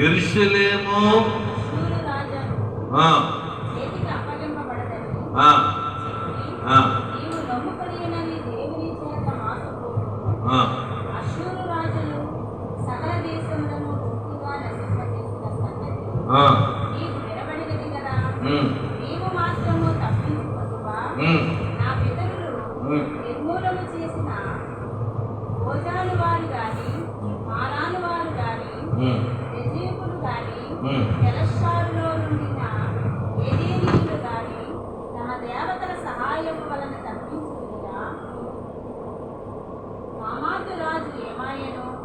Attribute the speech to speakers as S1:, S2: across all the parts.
S1: యెరూషలేము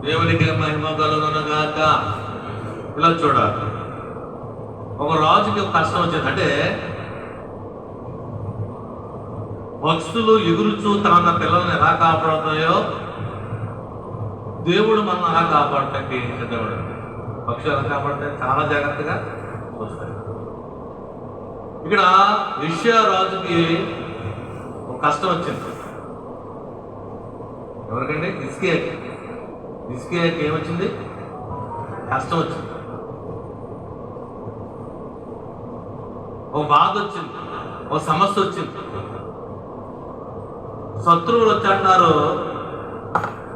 S1: దేవునికి మహిమ కలుగునుగాక. ఇలా చూడాలి, ఒక రాజుకి కష్టం వచ్చింది. అంటే పక్షులు ఎగురుచూ తన పిల్లల్ని ఎలా కాపాడుతాయో దేవుడు మనం అలా కాపాడటానికి సిద్ధపడు. పక్షులు ఎలా కాపాడతాయి, చాలా జాగ్రత్తగా చూస్తాయి. ఇక్కడ యోషియా రాజుకి ఒక కష్టం వచ్చింది. ఎవరికండి? హిజ్కియాకి ఏమొచ్చింది? కష్టం వచ్చింది, ఒక బాధ వచ్చింది, ఒక సమస్య వచ్చింది. శత్రువులు వచ్చి అంటున్నారు,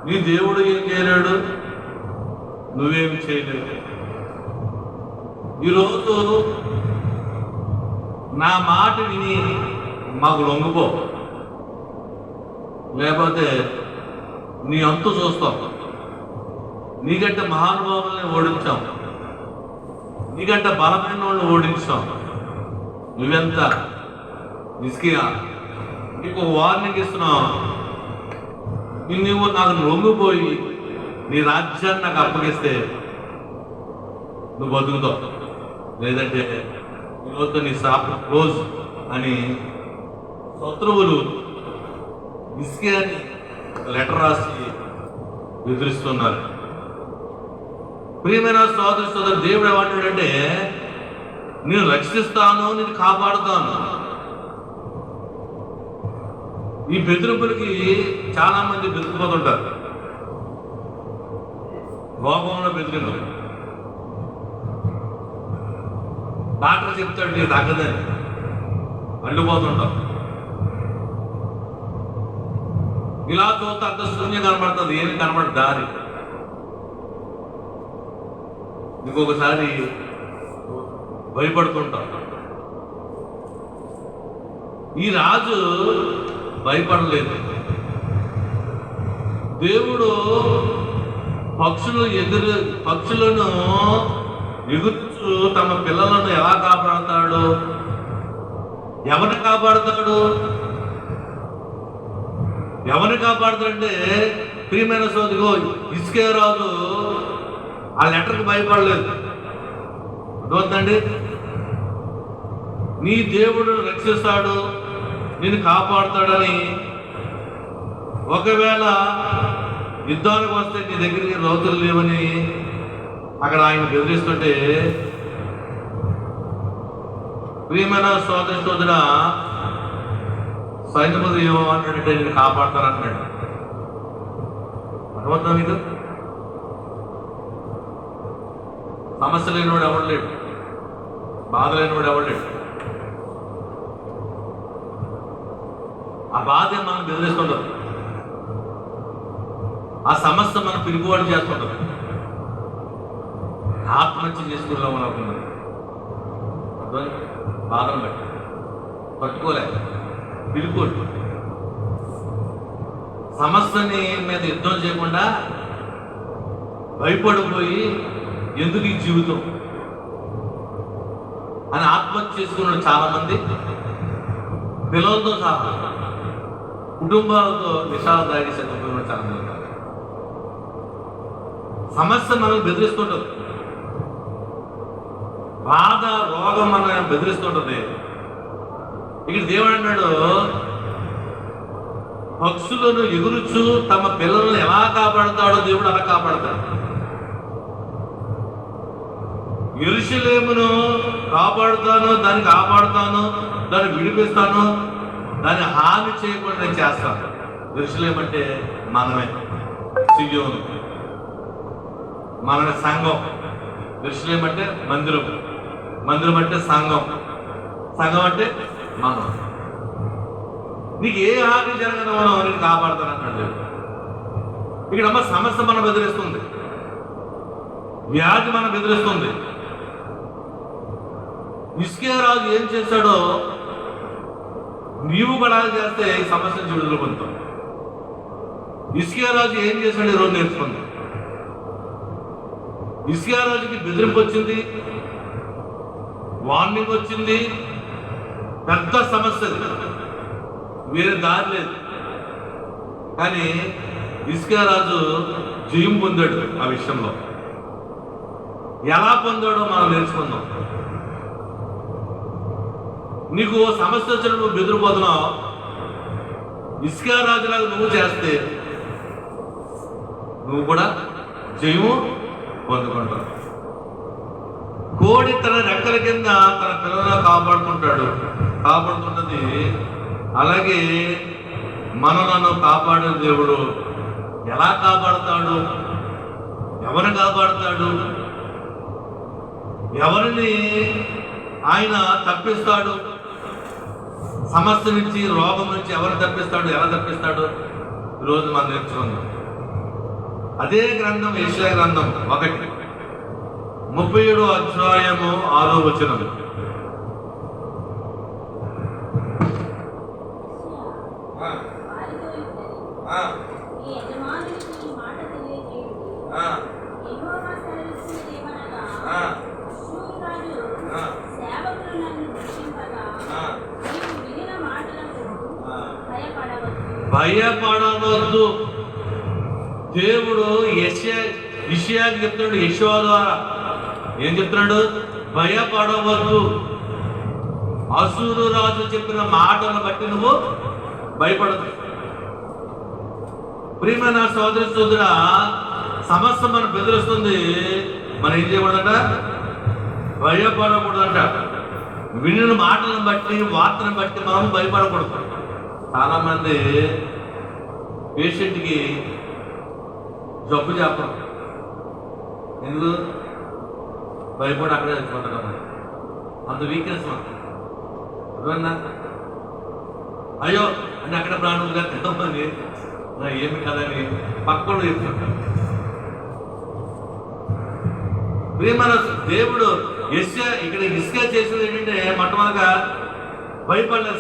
S1: నీ దేవుడు ఏం చేయలేడు, నువ్వేమి చేయలేవు. ఈరోజు నా మాట విని మాకు లొంగిపో, లేకపోతే నీ అంతు చూస్తాం. నీకంటే మహానుభావుల్ని ఓడించాం, నీకంటే బలమైన వాళ్ళని ఓడించాం. నువ్వెంత హిజ్కియా, నీకు వార్నింగ్ ఇస్తున్నావు. నువ్వు నాకు లొంగిపోయి నీ రాజ్యాన్ని నాకు అప్పగిస్తే నువ్వు బతుకుతావు, లేదంటే ఈరోజు నీ షాప్ క్లోజ్ అని శత్రువులు హిజ్కియాని లెటర్ రాసి ఎదురిస్తున్నారు. ప్రియమైన సోదరు దేవుడు ఏమంటాడంటే, నేను రక్షిస్తాను, నేను కాపాడుతాను. ఈ బెదిరింపులకి చాలా మంది బెదిరిపోతుంటారు. రోగంలో బెదిరింపు, డాక్టర్ చెప్తాడు నీ తగ్గదని అడ్డుపోతుంటాం. ఇలా చూస్తే అంత శూన్యం కనబడుతుంది, ఏమి కనబడదు దారి. ఇంకొకసారి భయపడుతుంటాం. ఈ రాజు భయపడలేదు. దేవుడు పక్షులను ఎగురుచు తమ పిల్లలను ఎలా కాపాడుతాడు? ఎవరిని కాపాడుతాడు? ఎవరిని కాపాడుతాడంటే, ప్రియమైన సోదరుగో, హిజ్కియా రాజు ఆ లెటర్కి భయపడలేదు. అర్థమవుతుందండి? నీ దేవుడు రక్షిస్తాడు, నేను కాపాడుతాడని. ఒకవేళ యుద్ధానికి వస్తే నీ దగ్గరికి రౌతులు లేవని అక్కడ ఆయన బెదిరిస్తుంటే, ప్రియమైన సోదర సైనికులు ఏమంటాడంటే, నేను కాపాడతానంటున్నాడు. అర్థమవుతుందా మీకు? సమస్య లేనివాడు ఎవడు లేడు, బాధ లేనివాడు ఎవడు లేడు. ఆ బాధ మనం బెదిరిస్తుంటాం, ఆ సమస్య మనం పిలుపువాడు చేస్తుంటాం. ఆత్మహత్య చేసుకున్నాం అనుకున్నాం, బాధను బట్టి పట్టుకోలే పిలుపుడు. సమస్యని మీద యుద్ధం చేయకుండా భయపడిపోయి ఎందుకు ఈ జీవితం అని ఆత్మహత్య చేసుకున్న చాలా మంది, పిల్లలతో సహా కుటుంబాలతో విషాద దాడి చనిపోయిన చాలా మంది. సమస్య మనం బెదిరిస్తుంటది, బాధ రోగం మనం బెదిరిస్తుంటది. ఇక్కడ దేవుడు అన్నాడు, పక్షులను ఎగురుచు తమ పిల్లలను ఎలా కాపాడుతాడో దేవుడు అలా కాపాడతాడు. యెరూషలేమును కాపాడుతాను, దాన్ని కాపాడుతాను, దాన్ని విడిపిస్తాను, దాన్ని హాని చేయకుండా నేను చేస్తాను. యెరూషలేము అంటే మనమే, సియోను, మనమే సంఘం. యెరూషలేము అంటే మందిరం, మందిరం అంటే సంఘం, సంఘం అంటే మనం. నీకు ఏ హాని జరగదు, మనం నేను కాపాడుతాను అంటాడు దేవుడు. ఇక్కడ సమస్య మనం బెదిరిస్తుంది, వ్యాధి మనం బెదిరిస్తుంది. హిజ్కియా రాజు ఏం చేశాడో నీవు కూడా చేస్తే ఈ సమస్య నుంచి విడుదల పొందుతాం. హిజ్కియా రాజు ఏం చేశాడు ఈరోజు నేర్చుకుంది. హిజ్కియా రాజుకి బెదిరింపు వచ్చింది, వార్నింగ్ వచ్చింది, పెద్ద సమస్య, వేరే దారి లేదు. కానీ హిజ్కియా రాజు జయం పొందాడు. ఆ విషయంలో ఎలా పొందాడో మనం నేర్చుకుందాం. నీకు సమస్య వచ్చినప్పుడు నువ్వు బెదిరిపోతున్నావు, హిజ్కియా రాజులాగా నువ్వు చేస్తే నువ్వు కూడా జయము పొందుకుంటావు. కోడి తన రెక్కల కింద తన పిల్లలను కాపాడుతుంటది. అలాగే మనలను కాపాడే దేవుడు ఎలా కాపాడుతాడు, ఎవరిని కాపాడుతాడు, ఎవరిని ఆయన తప్పిస్తాడు, సమస్య నుంచి, రోగం నుంచి ఎవరిని తప్పిస్తాడు, ఎలా తప్పిస్తాడు, ఈరోజు మనం నేర్చుకుందాం. అదే గ్రంథం యెషయా గ్రంథం 1:37 అధ్యాయము 6వ వచనం. భయపడవద్దు. దేవుడు యెషయాకి చెప్తున్నాడు, యెషయా ద్వారా ఏం చెప్తున్నాడు? భయపడవద్దు. అసూరు రాజు చెప్పిన మాటలను బట్టి నువ్వు భయపడదు. ప్రియమైన సోదరి సోదరా, సమస్య మనం బెదిరిస్తుంది, మనం ఏం చేయకూడదంట? భయపడకూడదంట. వినిన మాటలను బట్టి, వార్తను బట్టి మనం భయపడకూడదు. చాలా మంది పేషెంట్కి జబ్బు చెప్పడం ఎందుకు? భయపడి అక్కడే చచ్చిపోతాడు. అంత వీక్నెస్ మనకు అర్థమైందా? అయ్యో అని అక్కడ ప్రాణం ఎంతమంది ఏమి కదని పక్కన చెప్తుంటారు. ప్రియమైన దేవుడు ఇక్కడ హిజ్కియా చేసేది ఏంటంటే, మొట్టమొదటిగా భయపడలేదు.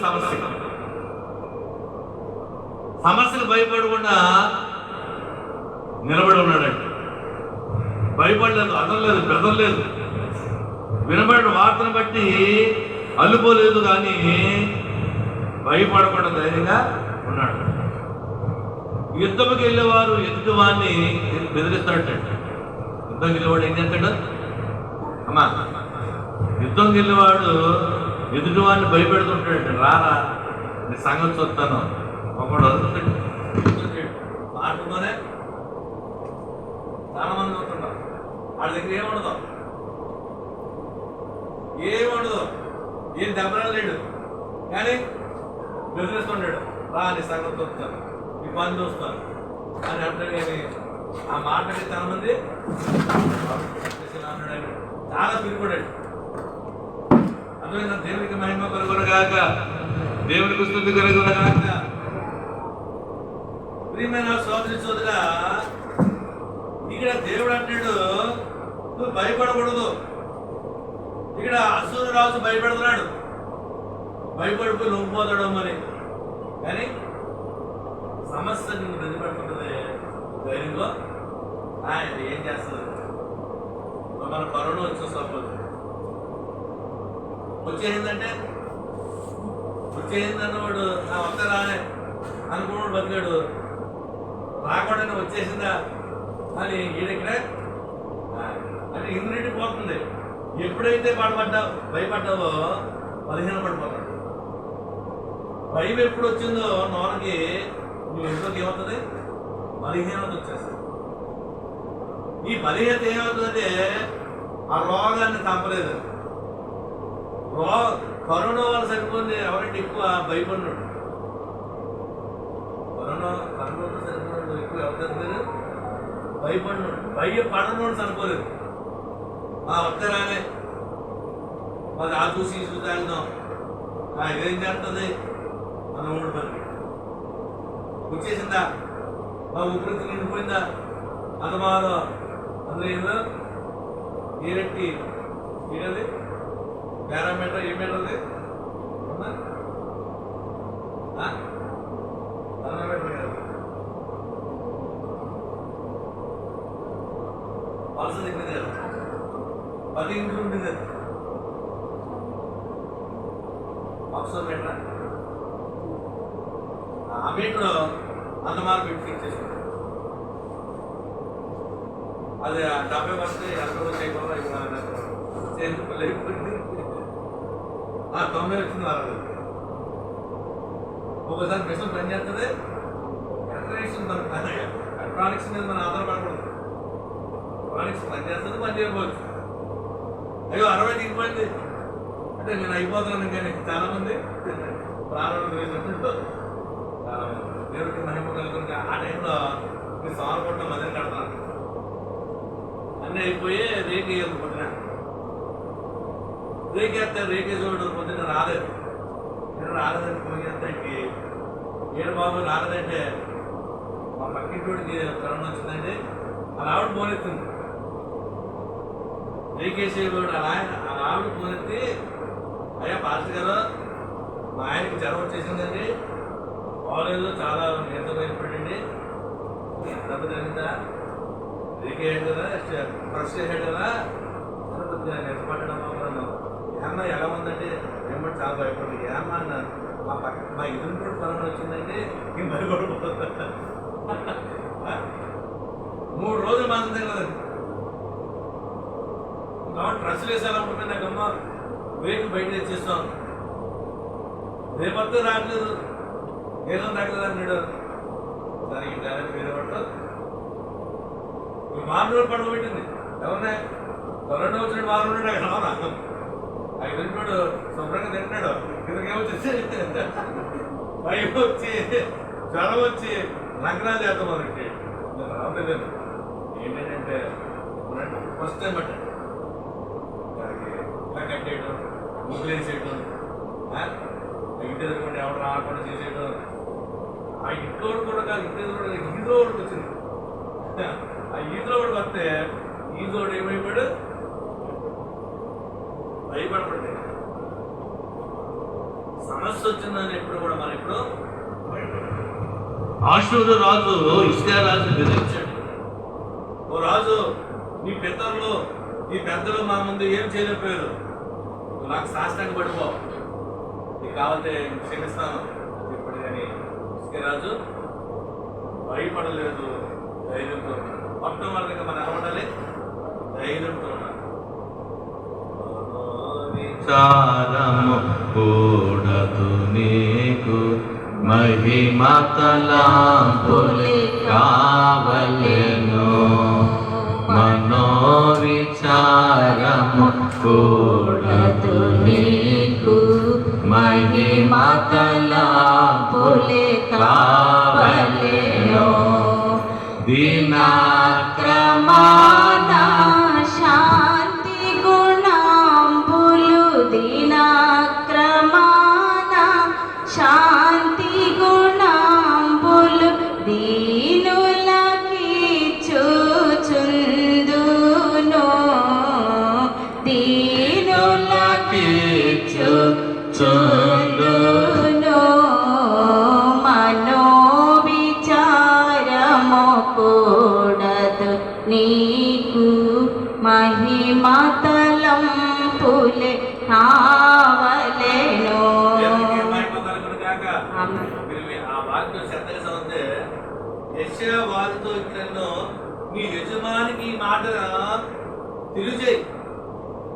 S1: సమస్యకు భయపడకుండా నిలబడి ఉన్నాడంటే, భయపడలేదు, అదనలేదు, బెదరలేదు, వినబడిన వార్తను బట్టి అల్లుపోలేదు, కానీ భయపడకుండా ధైర్యంగా ఉన్నాడు. యుద్ధంకి వెళ్ళేవారు ఎదుటి వాడిని బెదిరిస్తాడట. యుద్ధంకి వెళ్ళేవాడు ఏం చేస్తాడు అమ్మా? యుద్ధంకి వెళ్ళేవాడు ఎదుటి వాడిని భయపెడుతుంటాడు. రారా నీ సంగతి చూస్తాను, ఒకడు వదులుతాడు, మాటతోనే చాలా మంది అవుతుంటారు. వాళ్ళ దగ్గర ఏముండదు, ఏం దెబ్బలేడు, కానీ బెదిరిస్తుంటాడు. రా నీ సంగతి చూస్తాను, ఈ పని చూస్తాను అని అంటాడు. కానీ ఆ మాటకి చాలా మంది చాలా పిలుపడాడు. అర్థమైనా? దేవునికి మహిమ కలుగునగాక, దేవునికి స్తుతి కలుగునగాక. ప్రియమైన సోదరి సోదరా, ఇక్కడ దేవుడు అంటాడు నువ్వు భయపడకూడదు. ఇక్కడ అసూరు రాజు భయపడుతున్నాడు, భయపడిపోయి లొంగిపోతాడు మరి. కానీ సమస్య నిన్ను బెదిరిపెడుతుంటుంది. ధైర్యంగా ఆయన ఏం చేస్తుంది? మన కరోనా వచ్చేసిందంటే వాడు నా వస్తే రానే అనుకున్నాడు, బతికాడు. రాకుండా వచ్చేసిందా అని ఈడెక్కడే అంటే ఇమ్యూనిటీ పోతుంది. ఎప్పుడైతే భయపడ్డావో 15 పడిపోతాడు. భయం ఎప్పుడు వచ్చిందో నోనకి నువ్వు ఇంట్లోకి ఏమవుతుంది? బలహీనత వచ్చేస్తుంది. ఈ బలహీనత ఏమవుతుందంటే ఆ రోగాన్ని చంపలేదు. కరోనా వల్ల సరిపోయింది. ఎవరంటే ఎక్కువ భయపడినాడు, కరోనాతో సరిపోయినాడు. ఎక్కువ ఎవరు చనిపోయారు? భయపడినాడు. భయపడనోడు చనిపోలేదు. వస్తే రాలే మరి ఆ చూసి తాగుదాం ఇదేం చేస్తుంది మన ఊడి పని వచ్చేసిందా మా ఊపిరి నిండిపోయిందా అంతమాదో అందులో ఏదో ఏరెట్టి ఏది పారామీటర్ ఏ మీటర్ అది పారామీటర్ కాదు పల్స దగ్గర కదా 10 ఇంచులు ఉంటుంది అది ఆక్సోమీటర్ ఆ మీటర్ అంత మార్పు పెట్టి ఫిక్స్ చేసుకుంటాం అది 70 ఎక్కడ చేయకుండా అయిపోయింది 90 వచ్చింది వారు ఒకసారి మిషన్ పని చేస్తుంది ఎలక్ట్రానిక్స్ మీద మనం ఆధారపడకూడదు ఎలక్ట్రానిక్స్ పని చేస్తుంది పని చేయకపోవచ్చు అయ్యో 60 దిగిపోయింది అంటే నేను అయిపోతున్నాను కానీ చాలా మంది ప్రారంభం చేసినట్టు దేవుడికి మహిమ కలుగుతుంది ఆ టైంలో మీరు సోమరపట్ల మధ్య కడతాను అన్నీ అయిపోయి రేకి పొద్దున రేకేస్తే రేకేసేవాడు పొద్దున్న రాలేదు నేను రాలేదని పోయేస్తానికి ఏడు బాబు రాలేదంటే మా పక్కింటోడికి కరోనా వచ్చిందంటే అలా ఆవిడ పోనెత్తుంది రేకేసేవాడు అలా ఆవిడ పోనెత్తి అయ్యా పాస్టర్ గారు మా ఆయనకి జ్వరం వచ్చేసిందండి కాలేజీలో చాలా నీరసం అయిపోయిందండి దెబ్బ జరిగిందా రేకేయాడు కదా ఫ్రెష్ చేసాడు కదా కొద్దిగా నిలబడడం ఏమన్నా ఎలా ఉందంటే ఏమన్నా చాలా భయపడింది ఏమన్నా అన్నారు మా ఎదురు కరోనా వచ్చిందంటే నేను భయపడిపోతుంది 3 రోజులు మాత్రం కదండి కాబట్టి డ్రెస్సులు వేసేలా ఉంటుంది నాకమ్మ వేకు బయట తెచ్చేస్తాం రేపొద్దు రావట్లేదు ఏదో రావట్లేదు అన్నాడు దానికి డైరెక్ట్ వేరే పట్టదు మామూలు పడుకోబెట్టింది ఎవరినే కరోనా వచ్చినట్టు వారు ఉన్నాడు అక్కడ అవునా 5 నిమిషాడు శుభ్రంగా తింటున్నాడు ఇదికేమొచ్చేసి భయం వచ్చి జ్వరం వచ్చి నగ్నాలు చేద్దాం మనకి రావట్లేదు ఏంటంటే ఫస్ట్ టైం అంటే దానికి ఇలా కట్టేయడం ముగ్గులు వేసేయడం ఇంటి ఎదురుకుంటే ఎవరు రాకుండా చేసేయడం ఆ ఇంట్లో కూడా కాదు ఇంటి ఎదురు ఈదో ఒకటి వచ్చింది ఆ ఈదులో కూడా వస్తే ఈదోడు ఏమైపోయాడు భయపడపడే సమస్య వచ్చిందని ఎప్పుడు కూడా మనం ఇప్పుడు ఆషూరు రాజు ఇస్రాయేలు రాజు బెదిరించాడు ఓ రాజు నీ పితరులు నీ పెద్దలు మా ముందు ఏం చేయలేకపోయారు నాకు సాష్టాంగ పడిపో నీకు కావాలంటే క్షమిస్తాను ఇప్పుడు కానీ రాజు భయపడలేదు ధైర్యంతో మొట్టమొదటిగా మనం ఎలా ఉండాలి ధైర్యంతో ఉండాలి
S2: విచారము కూడదు నీకు మహిమ తలాంపులు కావలెను మనోవిచారము కూడదు నీకు మహిమ తలాంపులు కావలెను
S3: దినాక్రమాన శాంతి గుణంబులు దినాక్రమాన శాంతి గుణంబులు దీనులకి చూచుందును దీనులకి చూచుందును మనోవిచారము కూడదు నీకు మహిమతలంపులే కావలెను
S1: ఆ వాక్యం శ్రద్ధగా చదివితే యెషయా వారితో ఇట్లను నీ యజమానికి ఈ మాట తెలియజేయి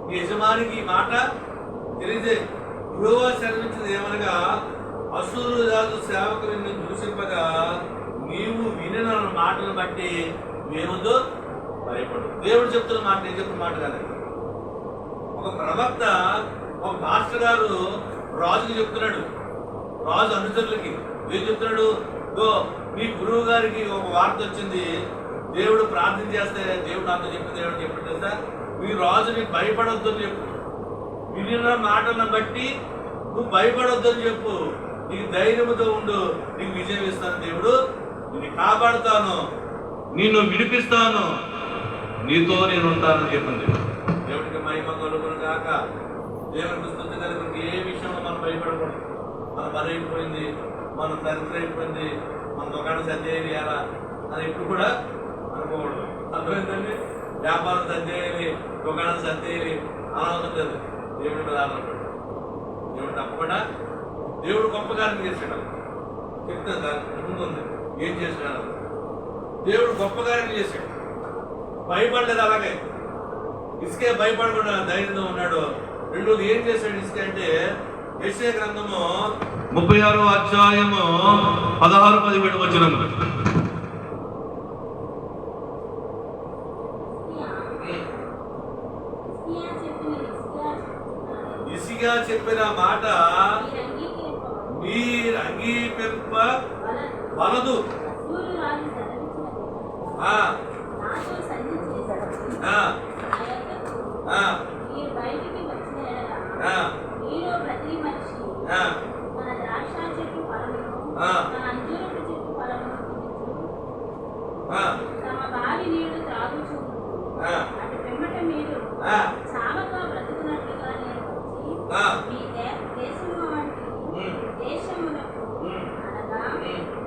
S1: నీ యజమానికి ఈ మాట తెలియజేయి యెహోవా సెలవించింది ఏమనగా అసూరు రాజు సేవకులు నిన్ను దూషింపగా నీవు వినిన మాటలను బట్టి మేముందో భయపడు దేవుడు చెప్తున్న మాట నేను చెప్పిన మాట కాదు ఒక ప్రవక్త ఒక మాస్టర్ గారు రాజుకి చెప్తున్నాడు రాజు అనుచరులకి ఏం చెప్తున్నాడు మీ గురువు గారికి ఒక వార్త వచ్చింది దేవుడు ప్రార్థన చేస్తే దేవుడు నాతో చెప్పింది దేవుడు చెప్పండి తెలుసా ఈ రాజు నీకు భయపడొద్దు అని చెప్పు. వినిన మాటలను బట్టి నువ్వు భయపడొద్దు అని చెప్పు. నీకు ధైర్యంతో ఉండు, నీకు విజయం ఇస్తాను దేవుడు, నిన్ను కాపాడుతాను, నిన్ను విడిపిస్తాను, నీతో నేను ఉంటానని చెప్పింది. దేవుడికి మహిమ కలుగును గాక. దేవునికి స్తుతి కలుగును. ఏ విషయంలో మనం భయపడకూడదు. మన పని అయిపోయింది, మన చరిత్ర అయిపోయింది, మన దుకాణం సర్దేయాలా అని ఎప్పుడు కూడా అనుకోకూడదు. అర్థమైందండి? వ్యాపారం సర్దేయాలి, దుకాణం సర్దేయాలి అనవసరం లేదు. దేవుడి మీద ఆధారపడు. దేవుడు తప్పకుండా దేవుడు గొప్ప కార్యం చేశాడు. చెప్తాను దాని ముందు ఉంది ఏం చేసినాడు. దేవుడు గొప్ప కార్యం చేశాడు. భయపడలేదు. అలాగే ఇసుకే భయపడకుండా ధైర్యంగా ఉన్నాడు. రెండోది ఏం చేశాడు ఇసుక అంటే, యెషయా గ్రంథము 36వ అధ్యాయము 16-17 వచనములు. ఇసిగా చెప్పిన మాట మీరు అంగీకరింప వలదు.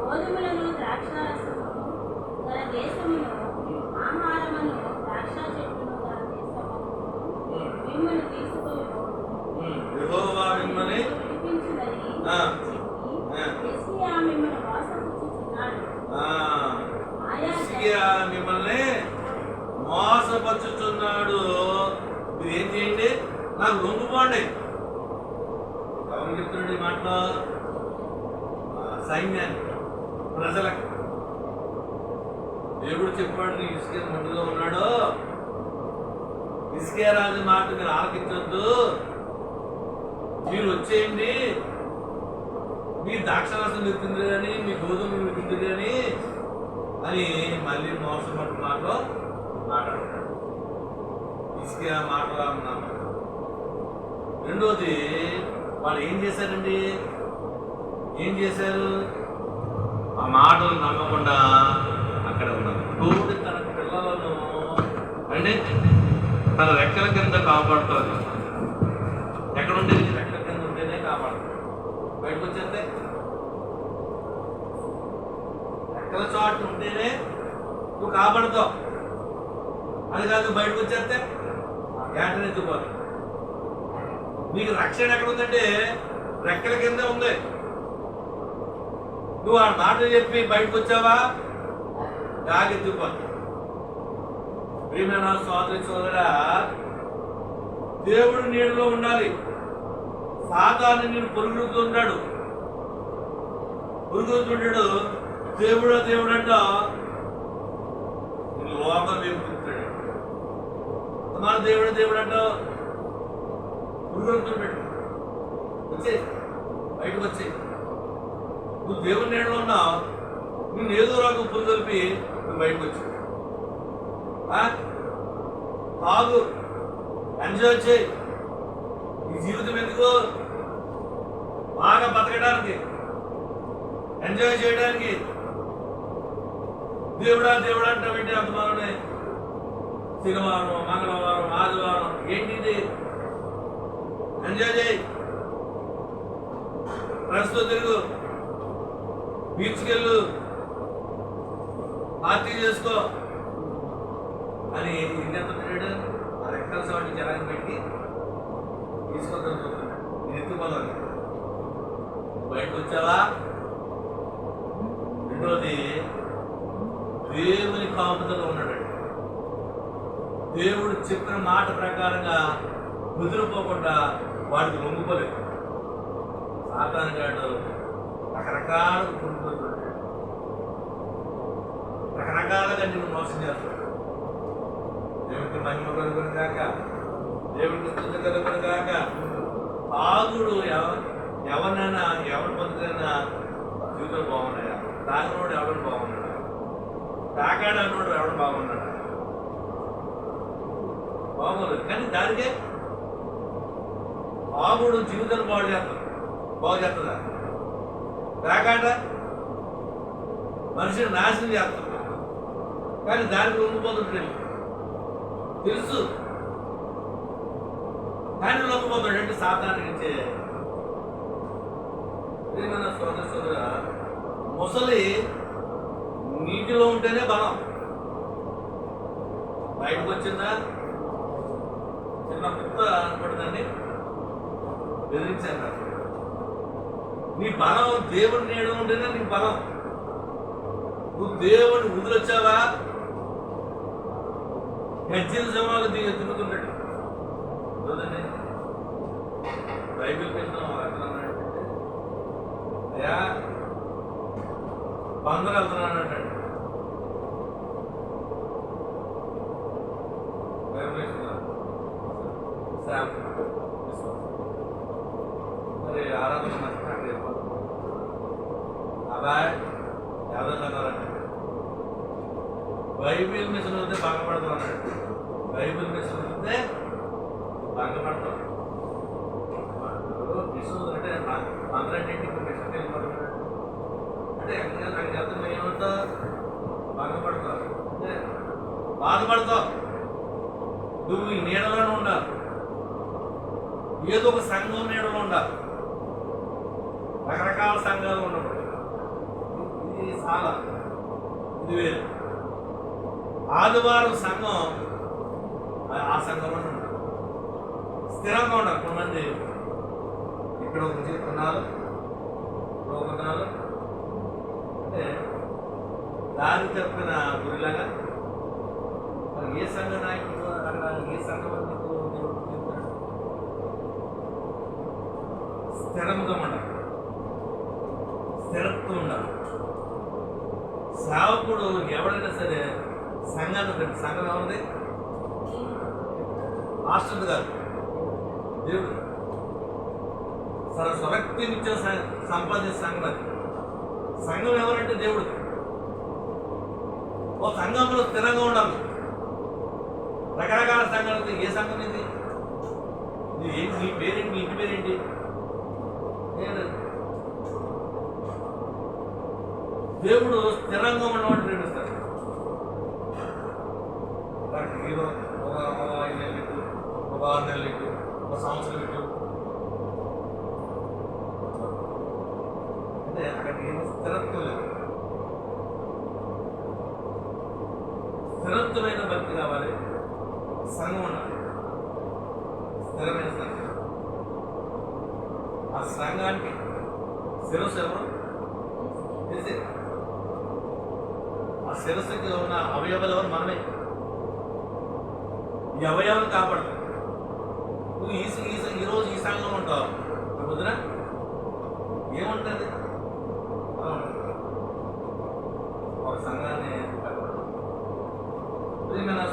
S3: గోధుమలను ద్రాక్షారసము గల దేశమును, ఆహారమును ద్రాక్ష చెట్టును గల దేశమును మిమ్మల్ని తీసుకొని
S1: యెహోవా మిమ్మల్ని
S3: విడిపించునని చెప్పి హిజ్కియా మిమ్మల్ని మోసపుచ్చుచున్నాడు.
S1: హిజ్కియా మిమ్మల్ని మోసపరుచుచున్నాడు. మీరు ఏం చేయండి? నాకు లొంగిపోండి. ఎవరు చెప్తున్నాడు ఈ మాటలో? సైన్యాన్ని, ప్రజలకు. దేవుడు చెప్పాడు, నీ ఇసుకే ముందుగా ఉన్నాడు. ఇసుకే రాజు మాట మీరు ఆలకించొద్దు, మీరు వచ్చేయండి, మీ ద్రాక్షరసం ఎత్తుంది కానీ మీ గోధుమ ఎత్తుంది కానీ అని మళ్ళీ మోసపట్టు మాటలో మాట్లాడతాడు. ఇసుకే మాటలా ఉన్నాము. రెండోది, వాళ్ళు ఏం చేశారండి? ఏం చేశారు? ఆ మాటలు నమ్మకుండా అక్కడ ఉన్నారు. తోడు తన పిల్లలను అంటే తన రెక్కల కింద కాపాడుతారు. ఎక్కడ ఉండేది? రెక్కల కింద ఉంటేనే కాపాడుతారు. బయటకు వచ్చేస్తే రెక్కల చాటు ఉంటేనే నువ్వు కాపాడుతావు. అది కాదు బయటకు వచ్చేస్తే ఏటనే ఎత్తుకోవాలి. నీకు రక్షణ ఎక్కడ ఉందంటే రెక్కల కింద ఉంది. నువ్వు ఆ మాట చెప్పి బయటకు వచ్చావా జాగ్రత్త. ప్రియమైన సోదరి సోదరా, దేవుడు నీడలో ఉండాలి. సాతాను నేను పొరుగుతుంటాడు. దేవుడు దేవుడు అంట లోకం వేపుతాడు. మన దేవుడు దేవుడు అంట పురుగుతుంటాడు. వచ్చే బయటకు వచ్చే. నువ్వు దేవుని నీడలో ఉన్నావు, నువ్వు ఏదో రాకు పురుగు కలిపి నువ్వు బయటకు వచ్చావు. తాగు, ఎంజాయ్ చేయి. ఈ జీవితం ఎందుకు? బాగా బతకడానికి, ఎంజాయ్ చేయడానికి. దేవుడా దేవుడా అంటావేంటి? అంతమానే శనివారం, మంగళవారం, ఆదివారం ఏంటి? ఎంజాయ్ చేయి, ఫ్రెండ్స్తో తిరుగు, బీచ్కి వెళ్ళు, పార్టీ చేసుకో అని ఇది ఎంత పెట్టాడు? ఆ రెక్కల సౌండ్ జనాన్ని పెట్టి తీసుకొద్దాం చూస్తున్నాడు. నేను ఎత్తుకోవాలి. బయటకు వచ్చావా? రెండోది, దేవుని కాపుదలో ఉన్నాడు. దేవుడు చెప్పిన మాట ప్రకారంగా కుదిరిపోకుండా వాడికి లొంగిపోలేదు. సాతాను గాడు రకరకాల కుటుంబుతుంటాడు, రకరకాలుగా నిన్ను మోసం చేస్తాడు. దేవుడికి మహిమ కలుగును గాక, దేవుడికి స్తుతి కలుగును గాక. తాగుడు ఎవరినైనా ఎవరి బతుకైనా జీవితాలు బాగున్నాయా? తాగినోడు ఎవడు బాగున్నాడా? తాగాడు అన్నోడు ఎవడు బాగున్నాడా? బాగోలేదు. కానీ దానికే బాగుడు జీవితాన్ని బాగు చేస్తుందా? త్రాగాట మనిషిని నాశనం చేస్తుంది. కానీ దానికి లొంగిపోతుంటాడు, తెలుసు. కానీ లొంగిపోతాడు అంటే సాతానికి ఇచ్చే ఏమైనా సోదర ముసలి నీటిలో ఉంటేనే బలం. బయటకు వచ్చిందా చిన్న కుక్క అనుకుంటుందండి, బెదిరించాను. నీ బలం దేవుడి నీడ ఉంటేనే నీకు బలం. నువ్వు దేవుడిని వదిలొచ్చావా గజ్జిల సింహాలు తిరుగుతుంటాడు. చూడండి బైబిల్ పెట్టిన అయ్యా బందరు వెళ్తున్నాను అంటాడు. మరి ఆరాధన మర్చిపోయాడు అబ్బాయి ఎవరన్నారంటే బైబిల్ మిషన్ వస్తే బాగుపడతాం అన్నాడు. బైబిల్ మిషన్ వస్తే బాగుపడతాం. మిషన్ అంటే అందరింటికి మిషన్ వెళ్ళిపోతున్నాడు అంటే నాకు చేత ఏమంటా బాగుపడతావు అంటే బాధపడతావు. నువ్వు ఈ నీడలోనే ఉండాలి, ఏదో ఒక సంఘం నీడలో ఉండాలి. రకరకాల సంఘాలు ఉండవు. ఇది చాలా ఇది వేరు. ఆదివారం సంఘం ఆ సంఘంలో ఉండాలి, స్థిరంగా ఉండాలి. కొంతమంది ఇక్కడ ఒక కొన్నాళ్ళు ఇక్కడ ఒక కొన్నాళ్ళు అంటే దారి తప్పిన గురిలాగా. మరి ఏ సంఘ నాయకుడు అక్కడ ఏ సంఘం స్థిరంగా ఉండాలి, స్థిరత్వం ఉండాలి. సేవకుడు ఎవడైనా సరే సంఘాన్ని సంఘం ఎవరిది? మాస్టర్ గారు దేవుడు స్వరక్తినిచ్చే సంపాదించే సంఘం అది. సంఘం ఎవరంటే దేవుడు. ఓ సంఘంలో స్థిరంగా ఉండాలి. రకరకాల సంఘాలతో ఏ సంఘం ఇది? నీ పేరేంటి? నీ ఇంటి పేరేంటి? దేవుడు స్థిరంగా ఉన్నవాడు ప్రేమిస్తాడు. ఏదో ఒక 5 నెలలు ఇటు, ఒక 6 నెలలు ఇటు, ఒక సంవత్సరం ఇటు అంటే అక్కడికి ఏమో స్థిరత్వం లేదు. స్థిరత్వమైన భక్తి కావాలి, సంఘం ఉండాలి, స్థిరమైన సంఘం. ఆ సంఘానికి శిరస్సు ఎవరు? ఆ శిరస్సుకి ఉన్న అవయవాలు ఎవరు? మనమే. ఈ అవయవాలు కాపాడతాం. నువ్వు ఈరోజు ఈ సంఘంలో ఉంటావు, పొద్దున ఏముంటుంది? ఒక సంఘాన్ని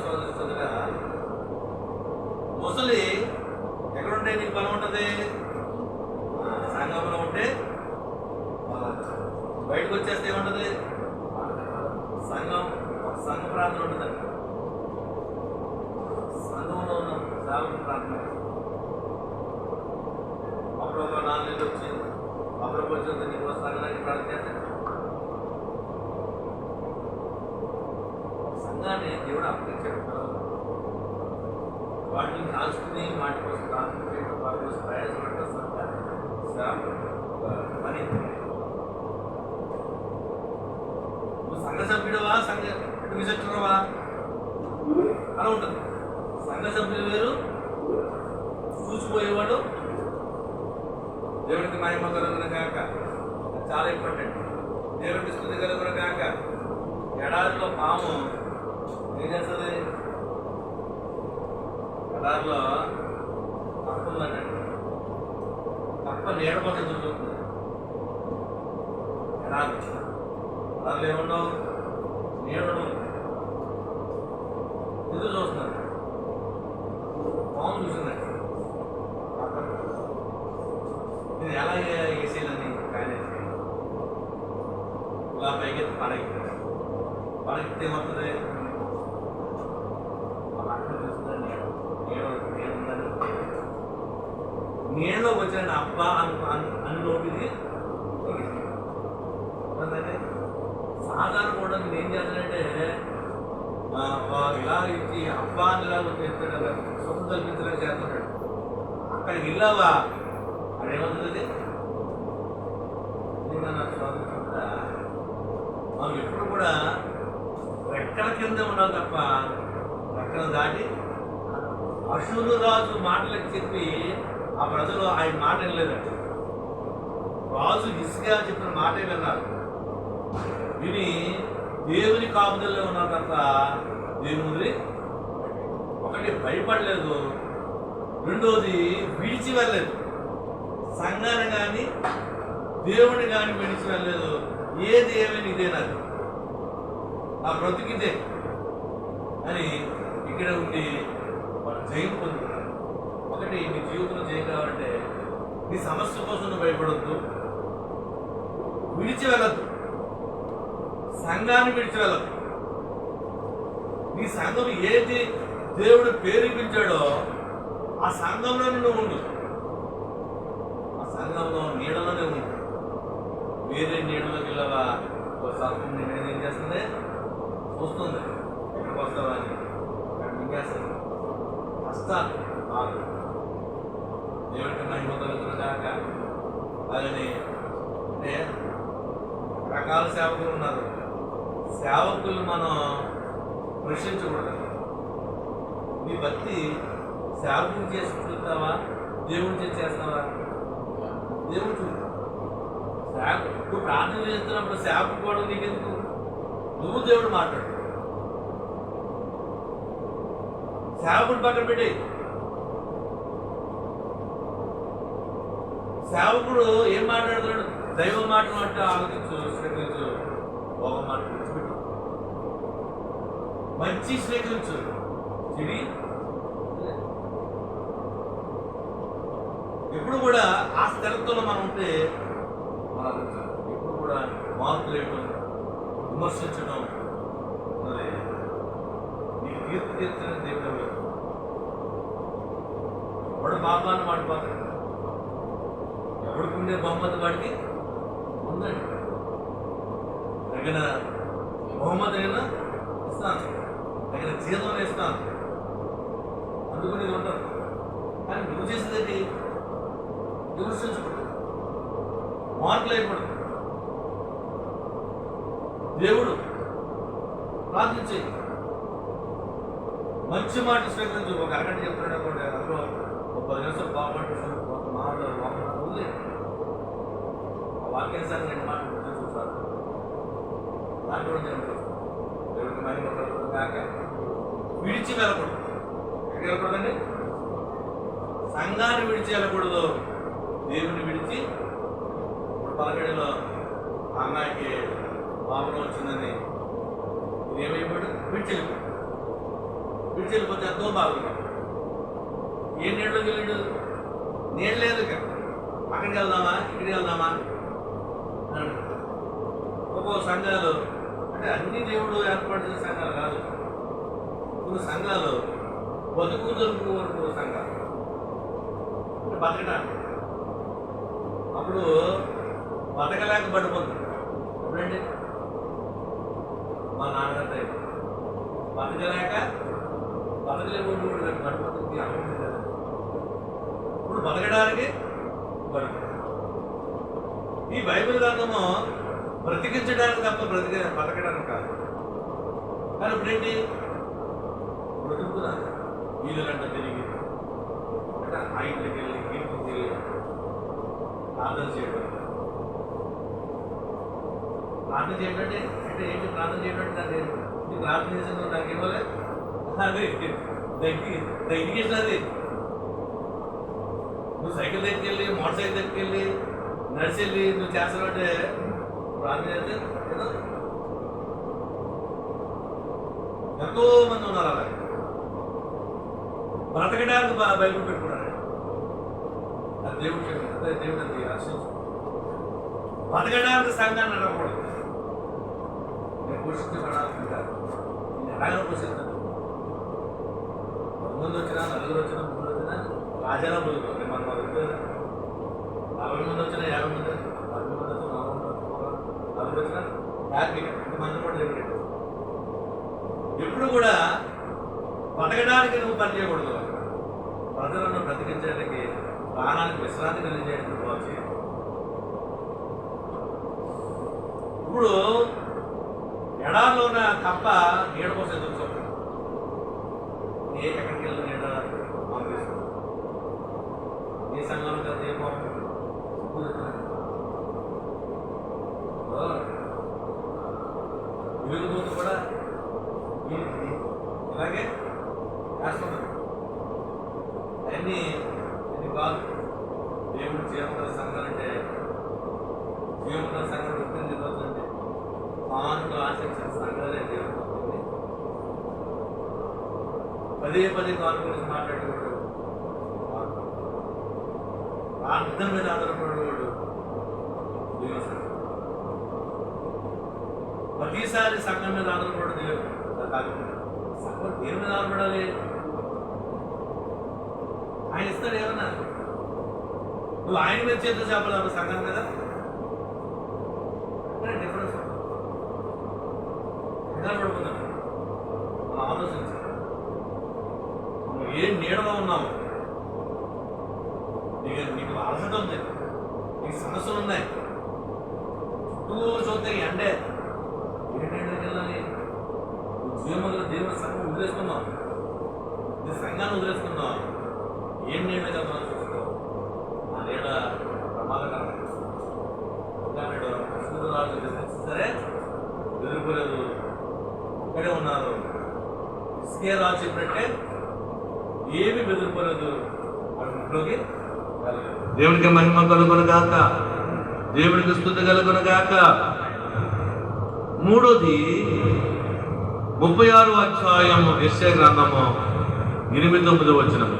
S1: సోదరుగా ముసలి ఎక్కడుంటే నీకు బలం ఉంటుంది? సంఘంలో ఉంటే. బయటకు వచ్చేస్తే ఏముంటుంది? సంఘ ప్రార్థన ఉంటుందండి. సంఘంలో ఉన్న సేవకుల ప్రార్థన అప్పుడు ఒక 4 నెలలు వచ్చి అప్పుడు వచ్చి నీకు సంఘానికి ప్రార్థన చేస్తే సంఘాన్ని దేవుడు అప్పగించాడు. వాటిని కాల్చుకుని వాటి కోసం ప్రార్థన చేయడం, వాటి కోసం ప్రయాసపడటం పని. నువ్వు సంఘ సభ్యుడవా, సంఘ విచక్షణవా అలా ఉంటుంది. సంఘ సభ్యులు వేరు, చూసిపోయేవాడు. దేవుడికి మహిమ కలుగును కాక, చాలా ఇంపార్టెంట్. దేవుడికి స్తుతి కలుగును కాక. ఎడారిలో పాము ఏం చేస్తుంది? ఎడారిలో తప్పుందనండి, తప్ప నీడ కోసం చూస్తుంది. ఎడారిలో ఏముండవు, నీడడు ఎదురు చూస్తున్నారు. పాము చూసిందండి, ఇది ఎలా వేసేయాలని కాయలేసి ఇలా పైకి పడగితే ఏమవుతుంది? అక్కడ చూస్తుందండి నీళ్ళలోకి వచ్చిన అబ్బా అని నోటిది సాధారణ కూడా నేను ఏం చేస్తానంటే ఇలా ఇచ్చి అబ్బా అని ఇలా చేస్తాడు, సుఖం కల్పించలేక చేస్తున్నాడు. అక్కడికి వెళ్ళావా అదేమవుతుంది మనం ఎప్పుడు కూడా రెక్కల కింద ఉన్నాం తప్ప రెక్కలు దాటి అశూరు రాజు మాటలకు చెప్పి ఆ ప్రజలు ఆయన మాట వినలేదంట. రాజు హిజ్కియా చెప్పిన మాటే విన్నారు. విని దేవుని కాపుదల్లో ఉన్నారు తప్ప దేవుని ఒకటి భయపడలేదు, రెండోది విడిచి వెళ్ళలేదు. సంఘాన్ని కానీ దేవుని కానీ విడిచి వెళ్ళలేదు. ఏది ఏమైనా ఇదేనాది ఆ బ్రతికిదే అని ఇక్కడ ఉండి వాళ్ళు జయం పొందుతున్నారు. ఒకటి నీ జీవితంలో జయం కావాలంటే నీ సమస్య కోసం నువ్వు భయపడద్దు, విడిచి వెళ్ళద్దు, సంఘాన్ని విడిచి వెళ్ళద్దు. నీ సంఘం ఏది దేవుడు ప్రేరేపించాడో ఆ సంఘంలో నువ్వు ఉండు, ఆ సంఘంలో నీడలోనే ఉండు. వేరే నీడలోకి వెళ్ళవా ఒక సర్పం ఏం చేస్తుంది, వస్తుంది ఎక్కడికి వస్తావా అని మింగేస్తుంది. కష్టాలు బాగా దేవుడికి మహిమ కలుగుతుంది కాక. అలాగని అంటే రకాల సేవకులు ఉన్నారు. సేవకులు మనం ప్రశ్నించకూడదు. నీ భక్తి సేవకుని చేసి చూస్తావా, దేవుని చేస్తావా? దేవుడు చూడు. నువ్వు ప్రార్థన చేస్తున్నప్పుడు సేవకు కూడా నీకెందుకు? నువ్వు దేవుడు మాట్లాడు. సేవకుడు పక్కన పెట్టి సేవకుడు ఏం మాట్లాడుతున్నాడు? దైవం మాట్లాడినట్టు ఆలోచించు, స్వీకరించు. ఒక మాట విడిచిపెట్టు, మంచి స్వీకరించు, చెడి ఎప్పుడు కూడా ఆ స్థిరత్వంలో మనం ఉంటే ఎప్పుడు కూడా మార్పులు వేయడం, విమర్శించడం, నీకు తీర్పు తీర్చిన దేవుడు ఎవడు బాబాన్ని వాడిపోతాడు. ఎవడికి ఉండే బహుమతి వాడికి ఉందండి. తగిన బహుమతి అయినా ఇస్తాను, తగిన జీతం ఇస్తాను, అందుకుని ఉంటాను. కానీ నువ్వు చేసేది విమర్శించకూడదు, మార్పులు వేయకూడదు. దేవుడు ప్రార్థించి మంచి మాట స్వీకరించు. ఒక అరగంట చెప్తున్నాడు అనుకోండి, అందులో ఒక 10 నిమిషాలు బాగుంటుంది, ఒక మాట ఉంది. ఆ వాక్యానుసారం 2 మాటలు చూస్తారు. దాంట్లో కూడా నేను చూస్తాను. దేవుడికి మహిమ కాక విడిచి వెళ్ళకూడదు. ఎక్కడికి వెళ్ళకూడదండి? సంఘాన్ని విడిచి వెళ్ళకూడదు, దేవుని విడిచి. ఇప్పుడు పలకడిలో అమ్మాయికి పాపం వచ్చిందని ఏమైపోయాడు? విడిచి వెళ్ళిపోతే ఎంతో బాగుంది. ఏ నీళ్ళలోకి వెళ్ళాడు? నీళ్ళు లేదు ఇక. అక్కడికి వెళ్దామా, ఇక్కడికి వెళ్దామా అని ఒక్కో సంఘాలు అంటే అన్ని దేవుడు ఏర్పాటు చేసిన సంఘాలు కాదు. కొన్ని సంఘాలు బతుకు దొరుకు వరకు సంఘాలు అంటే బతకడానికి. అప్పుడు బతకలేక పడిపోతుంది. ఎప్పుడండి? మా నాన్నగారు బతకలేక బతకలేకుండా పడిపోతుంది. అనుకుంటుంది కదా. ఇప్పుడు బతకడానికి బతుకు. ఈ బైబిల్ గ్రంథము బ్రతికించడానికి తప్ప బతకడానికి కాదు. కానీ ఇప్పుడేంటి? బ్రతుకుతున్నారు. వీళ్ళంట తిరిగి అంటే ఆ ఇంటికి వెళ్ళి ఇంటికి వెళ్ళి ప్రార్థన చేయడం. ప్రార్థన చేయడం అంటే ఏంటి? ప్రార్థన చేయడం అంటే దాన్ని నీకు ప్రార్థన చేసిన నాకు ఇవ్వలే, అది ఇండికేషన్. అది నువ్వు సైకిల్ దగ్గరికి, మోటార్ సైకిల్ దగ్గరికి నడిచెళ్ళి నువ్వు చేస్తావంటే ప్రార్థన చేస్తే ఏదో ఎంతో మంది ఉన్నారు అలా బ్రతకడానికి బైబిల్ పెట్టుకున్నారు. అది దేవుడు చెప్పిన దేవుడు అది రక్షించు. బతకడానికి సంఘాన్ని అనకూడదు. నేను పోషించబడాల్సింది కాదు. నేను ఎలాగైనా పోషిస్తాను. 10 మంది వచ్చినా, 4 వచ్చినా, 3 వచ్చినా రాజానా బతుకుతాను. మన చేయడానికి నువ్వు పని చేయకూడదు. ప్రజలను బ్రతికించడానికి, ప్రాణానికి విశ్రాంతి కలిగేయడానికి నువ్వు చేయాలి. ఇప్పుడు ఎడారిలో ఉన్న కప్ప నీడ కోసం ఎదురు చూస్తాడు. ఎక్కడికి వెళ్ళి నీడ పంపిస్తాడు. ఏ సంఘంలో కదా ఏమో వెలుగుదూత కూడా ఇలాగే రాసుకుంటారు. అవన్నీ ఇది కాదు. దేవుడు జీవన సంఘం అంటే జీవన సంఘం గుర్తింది రోజు అంటే మానవులు ఆశించిన సంఘాలే దేవుడు పదే పదే కాను గురించి మాట్లాడేవాడు, ప్రార్థన మీద ఆధారపడేవాడు జీవన సంఘం. ప్రతిసారి సంఘం మీద ఆధారపడు దేవుడు సంఘం దేని మీద ఆధారపడాలి? ఆయన ఇస్తాడు ఏమన్నా? నువ్వు ఆయన మీద చేత చేపలు సంఘం కదా డిఫరెన్స్ పడిపోతాను. మనం ఆలోచించాలి. నువ్వు ఏం నీడలో ఉన్నావు, నీకు అలసట ఉంది, నీకు సమస్యలు ఉన్నాయి, చుట్టూ చూస్తే ఎండే ఏంటంటే వెళ్ళాలి. నువ్వు జీవమంలో దేవుని సంఘం వదిలేసుకున్నావు, నీ సంఘాన్ని వదిలేసుకున్నావు. ఏం నీడ కదా చూసుకో. ఆ నీడ ప్రమాదకరం. సరే ఎదుర్కోలేదు, ఒక్కడే ఉన్నారు. ఇసుకే రాజు చెప్పినట్టే ఏమి బెదిరిపోలేదు. వాడి ఇంట్లోకి
S2: దేవునికి మహిమ కలుగును గాక, దేవునికి స్తుతి కలుగును గాక. మూడోది 36వ అధ్యాయము యెషయా గ్రంథము 8-9 వచనం.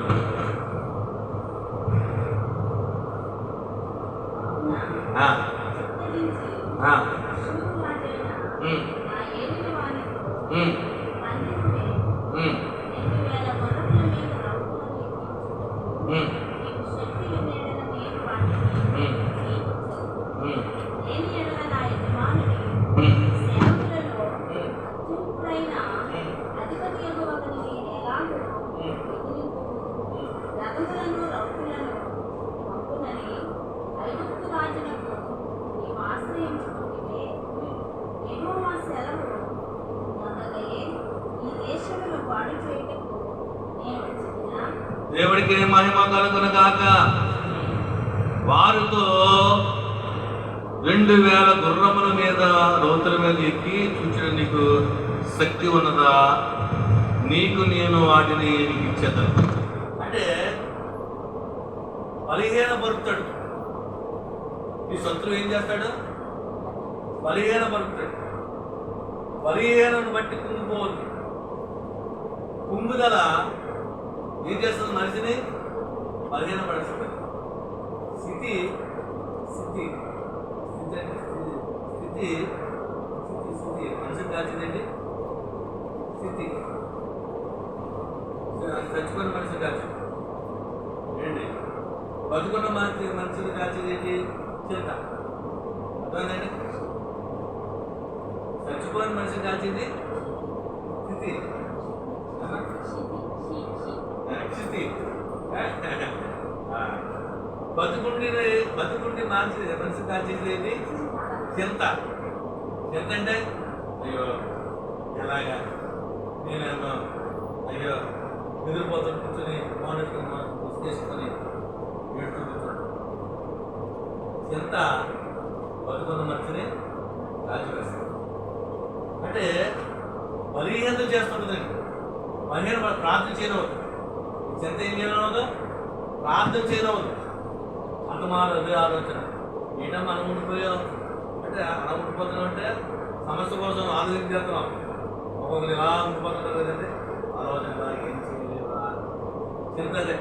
S2: దేవుడికి మహిమ కలుగును గాక. వారితో 2000 గుర్రముల మీద రౌతుల మీద ఎక్కి చూచిన నీకు శక్తి ఉన్నదా? నీకు నేను వాటిని ఇచ్చేద్దాను.
S1: అంటే బలహీన పరుపుతాడు. ఈ శత్రువు ఏం చేస్తాడు? బలహీన పరుపుతాడు. బలహీనను బట్టి కుంగిపోవద్దు. కుంగుదల ఏం చేస్తుంది? మనిషిని బలహీన పడుతుంది. స్థితి స్థితి స్థితి స్థితి మనిషిని కాల్చిందండి. స్థితి చచ్చిపోయిన మనిషిని కాల్చింది ఏంటి? బతుకున్న మనిషిని కాల్చింది ఏంటి? చింత. అర్థమైందండి? చచ్చిపోయిన మనిషిని కాల్చింది స్థితి. స్థితి బతుకుండి మనిషి కాల్చింది ఏంటి? చింత. చింత అంటే అయ్యో ఎలాగా నేనేమో అయ్యో ఎదిరిపోతూ కూర్చొని మౌనట్టుకుని చేసుకొని ఏడుతూ కూర్చోండి. చింత బతుకున్న మనిషిని కాల్చివేస్తుంది. అంటే బలహీనత చేస్తుంటుందండి. బలహీన ప్రార్థన చేయనవద్దు. చింత ఏం చేయనవద్దు? ప్రార్థన చేయనవద్దు. అంత అదే ఆలోచన ఏంటో మనం ఉండిపోయాం అంటే అలా ఉండిపోతున్నాం అంటే సమస్య కోసం ఆలోచన చేస్తున్నాం. ఒక్కొక్కరు ఇలా ఉండిపోతుంటారు కదండి. ఆలోచన ఏం చేయలేవా చింత. అదే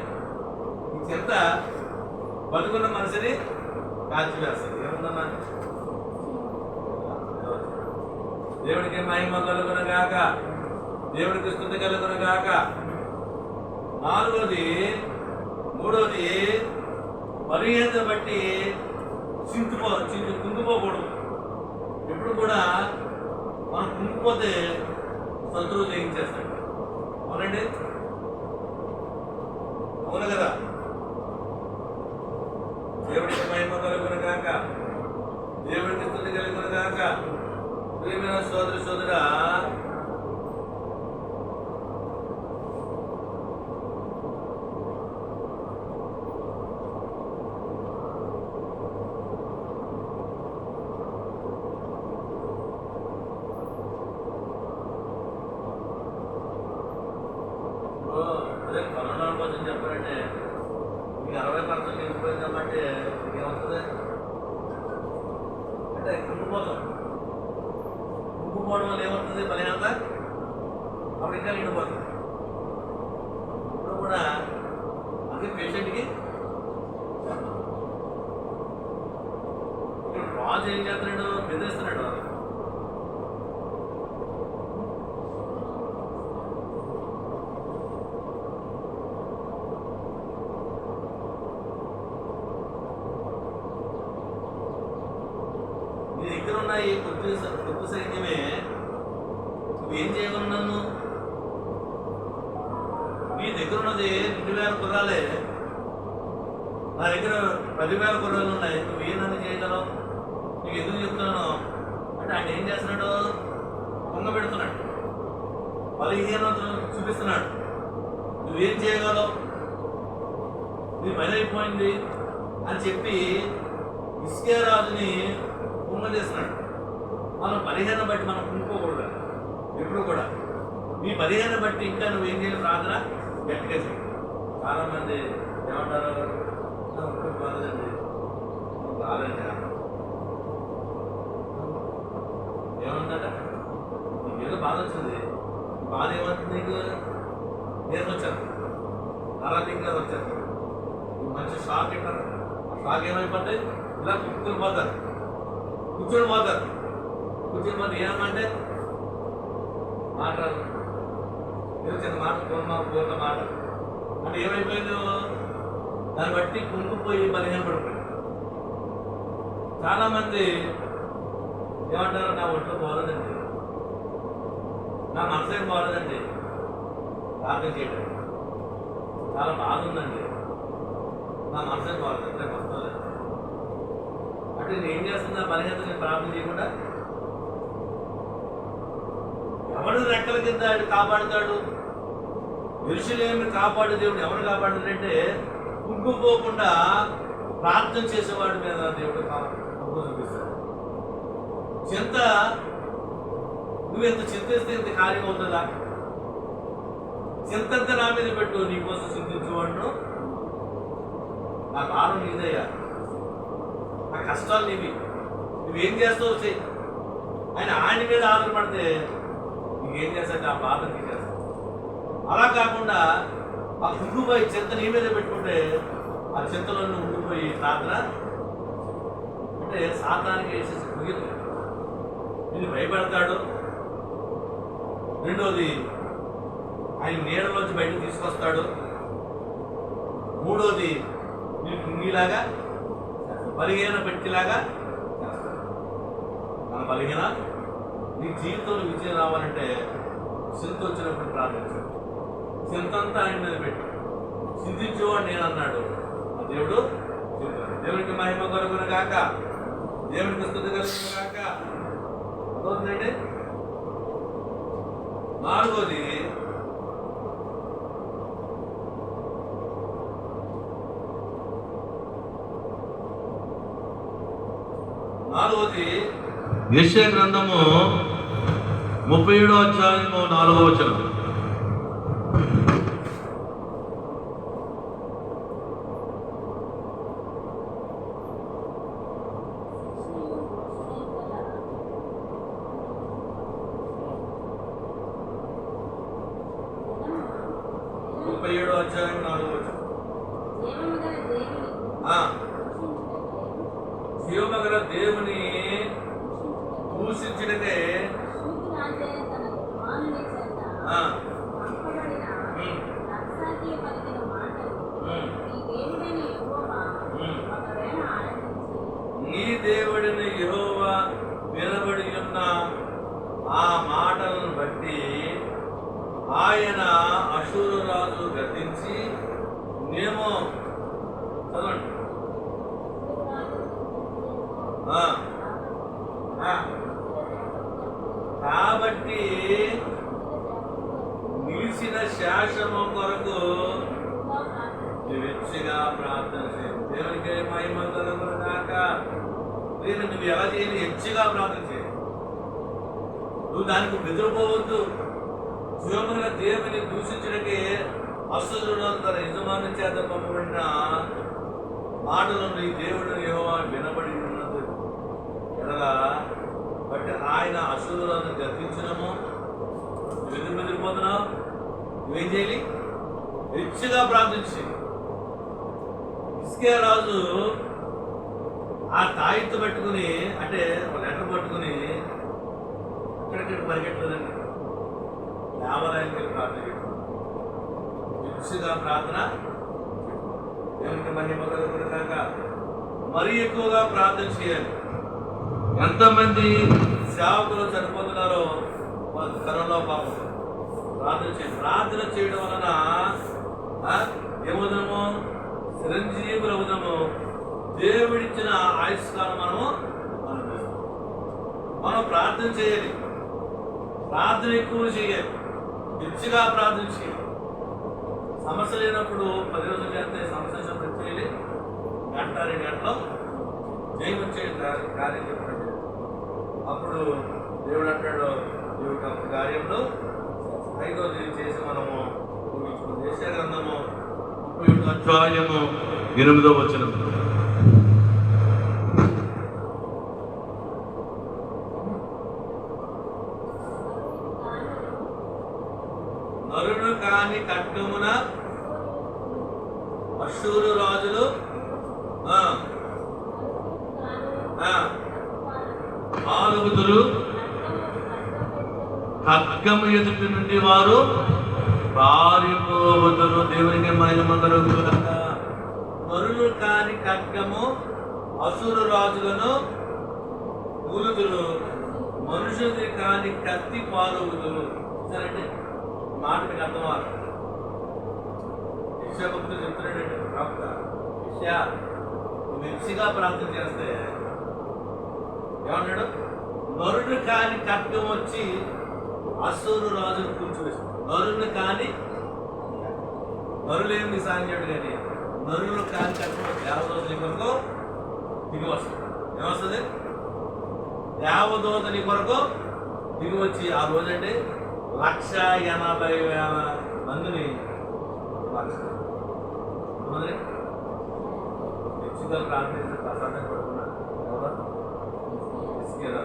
S1: ఈ చింత బతుకున్న మనిషిని కాల్చివేస్తుంది. ఏముందన్నా? దేవుడికి మహిమ కలుగును గాక, దేవుడికి స్తుతి కలుగును గాక. మూడోది బలహీనతను బట్టి కుంగిపోకూడదు. ఎప్పుడు కూడా మనం కుంగిపోతే శత్రువు జయించేస్తాడు. అవునండి?
S2: అవును కదా? దేవుడికి మహిమ కలుగును గాక, దేవుడికి స్తుతి కలుగును గాక. ప్రియమైన సోదరి సోదరా, అదే కరోనా కోసం చెప్పారంటే మీకు 60% నిండిపోయిందమ్మంటే ఏమవుతుంది అంటే కుంగిపోతాం. కుంగిపోవడం వల్ల ఏమవుతుంది? బలహీనత అప్పుడు ఇంకా నిండిపోతుంది. ఇప్పుడు కూడా అదే పేషెంట్కి ఇప్పుడు రాజు ఏం చేస్తున్నాడు? బెదిరిస్తున్నాడు. నీ దగ్గర ఉన్న ఈ కొద్ది సైన్యమే నువ్వేం చేయగలను? నీ దగ్గర ఉన్నది 2,000 గుర్రాలే, నా దగ్గర 10,000 గుర్రాలు ఉన్నాయి. నువ్వేం నన్ను చేయగలవు? నీకు ఎందుకు చెప్తున్నాను అంటే ఆయన ఏం చేస్తున్నాడు? దొంగ పెడుతున్నాడు, బలహీనతను చూపిస్తున్నాడు. నువ్వేం చేయగలవు? నీ పని అయిపోయింది అని చెప్పి ఇస్కే రాజుని చేస్తున్నాడు. మనం పరిహారం బట్టి మనం కుంకోకూడదు ఎప్పుడు కూడా. నీ పరిహారం బట్టి ఇంకా నువ్వేం చేయాలి? ప్రార్థన గట్టిగా చేయి. చాలా మంది ఏమంటారు? బాధండి బాధండి ఏమంటాడ? నీకు ఏదో బాధ వచ్చింది. బాధ ఏమవుతుంది? నీకు నేను వచ్చాను, అరటిగా వచ్చాను, మంచి షాక్ ఇట్టారు. ఆ షాక్ ఏమైపోతాయి? ఇలా కూర్చొని పోతారు. కూర్చొని పోతే ఏమంటే మాట్లాడు, ఏదో చిన్న మాట, పూర్ణ మాట అంటే ఏమైపోయిందో దాన్ని బట్టి కుంగిపోయి బలహీన పడిపోయింది. చాలామంది ఏమంటారు? నా ఒంట్లో పోలేదండి, నా మనసు ఏం పోలేదండి, ప్రార్థన చేయడం చాలా బాధ ఉందండి, నా మనసు ఏం పోలేదండి, రేపు వస్తుంది అంటే నేను ఏం చేస్తున్నా? బలహీనత నేను ప్రార్థన చేయకుండా ఎవడు రెక్కల కింద ఆయన కాపాడుతాడు? యెరూషలేముని కాపాడు దేవుడు. ఎవరు కాపాడుతాడంటే కుంగిపోకుండా ప్రార్థన చేసేవాడి మీద దేవుడు చూపిస్తాడు. చింత నువ్వు ఎంత చింతిస్తే ఇంత కార్యం అవుతుందా? చింతంతా నా మీద పెట్టు, నీకోసం చింతించేవాడు. నా భారం నీదయ్యా, నా కష్టాలు నీవి, నువ్వేం చేస్తావు చెయ్యి. ఆయన మీద ఆధారపడితే నీకేం చేస్తాడు? ఆ బాధ తీసేస్తాడు. అలా కాకుండా ఆ కుంగిపోయి చింత నీ మీద పెట్టుకుంటే ఆ చింతలో ఉండిపోయి ప్రార్థన అంటే సాతానికి వేసేసి ముగిదు. నిన్ను భయపెడతాడు. రెండోది ఆయన నీడలోంచి బయటకు తీసుకొస్తాడు. మూడోది నీకు కుంగిలాగా బలహీన పెట్టిలాగా మన బలహీన నీ జీవితంలో విజయం రావాలంటే చింత వచ్చినప్పుడు ప్రార్థించాడు. చింతంతా ఆయన మీద పెట్టి చింతించేవాడు నేను అన్నాడు ఆ దేవుడు. దేవునికి మహిమ కలుగును గాక, దేవునికి స్తుతి కలుగును గాక. అదవుతుందండి. నాలుగోది యెషయా గ్రంథము 37వ అధ్యాయము 4వ వచనం. జీవమగల దేవుని దూషించడమే నీ దేవుడిని యెహోవా వినబడి ఉన్న ఆ మాటలను బట్టి ఆయన అషూరు రాజు గద్దించి మేము చదవండి. కాబట్టి నిలిచిన శాసనం కొరకు వెచ్చిగా ప్రార్థన చేయాలి. దేవునికి మహిమ కలుగును గాక. నేను నువ్వు ఎలా చేయాలి? హెచ్చిగా ప్రార్థన చేయాలి. నువ్వు దానికి బెదిరిపోవద్దు. జీవముగా దేవుని దూషించడానికి అసురుడు తన యజమాని చేత పంపబడిన మాటలను ఈ దేవుడు యెహోవా వినబడి ఉన్నది ఎడలా బట్టి ఆయన అసురులను గర్తించడము. నువ్వు బెదిరిపోతున్నావు. నువ్వేం చేయాలి? హెచ్చిగా ప్రార్థించి. హిజ్కియా రాజు ఆ తాయిత్తు పెట్టుకుని, అంటే లెటర్ పట్టుకుని ఎక్కడికి పరిగెట్టలేదండి. దేవాలయానికి ప్రార్థన చేయడం, హెచ్చిగా ప్రార్థన. దేవునికి మహిమ కలుగును గాక. మరీ ఎక్కువగా ప్రార్థన చేయాలి.
S1: ఎంతమంది
S2: సేవకులు చనిపోతున్నారో వాళ్ళు కరోనా పాపం ప్రార్థన చేయాలి. ప్రార్థన చేయడం వలన ఏమవుతాము? చిరంజీవులు అవుతాము. దేవుడిచ్చిన ఆయుష్కాలం మనము అనుభవిస్తాం. మనం ప్రార్థన చేయాలి. ప్రార్థన ఎక్కువ చేయాలి. హెచ్చిగా ప్రార్థన చేయాలి. సమస్య లేనప్పుడు 10 రోజులు చేస్తే సమస్య చేయాలి. గంట 2 గంటలో జయమొచ్చే కార్యం చెప్పండి. అప్పుడు దేవుడు అంటాడు, దేవుడి యొక్క కార్యంలో 5వ చేసి మనము ముగించుకుని. యెషయా గ్రంథము 37వ
S1: అధ్యాయము 8వ వచనం.
S2: నరుడు కాని ఖడ్గమున అష్షూరు రాజులు
S1: పాలుగుదురు. ఖడ్గము ఎదుటి నుండి వారు పారిపోవదురు. దేవునికి మహిమ కలుగును గాక.
S2: నరులు కాని ఖడ్గము అసురు రాజులను కూలుదురు. మనుషుది కాని కత్తి పాలుగుదురు. సరే మాటకి అర్థమారు. యెషయా భక్తుడు చెప్తున్నాడండి, ప్రవక్త యెషయా, నువ్వు హెచ్చిగా ప్రార్థన చేస్తే ఏమన్నాడు? నరుడు కాని ఖడ్గం వచ్చి అసూరు రాజును కూర్చోవేస్తాడు. నరుడు కాని, నరులేమి సాంగ్యాడు కానీ నరులు కాని ఖడ్గం దేవదూతని కొరకు దిగి వస్తుంది. ఏమొస్తుంది? దేవదూతని కొరకు దిగి వచ్చి ఆ రోజంటే 180,000 మందిని హెచ్చుగా ప్రార్థించిన ప్రసాదం పడుతున్నారు. ఎవరు? హిజ్కియా.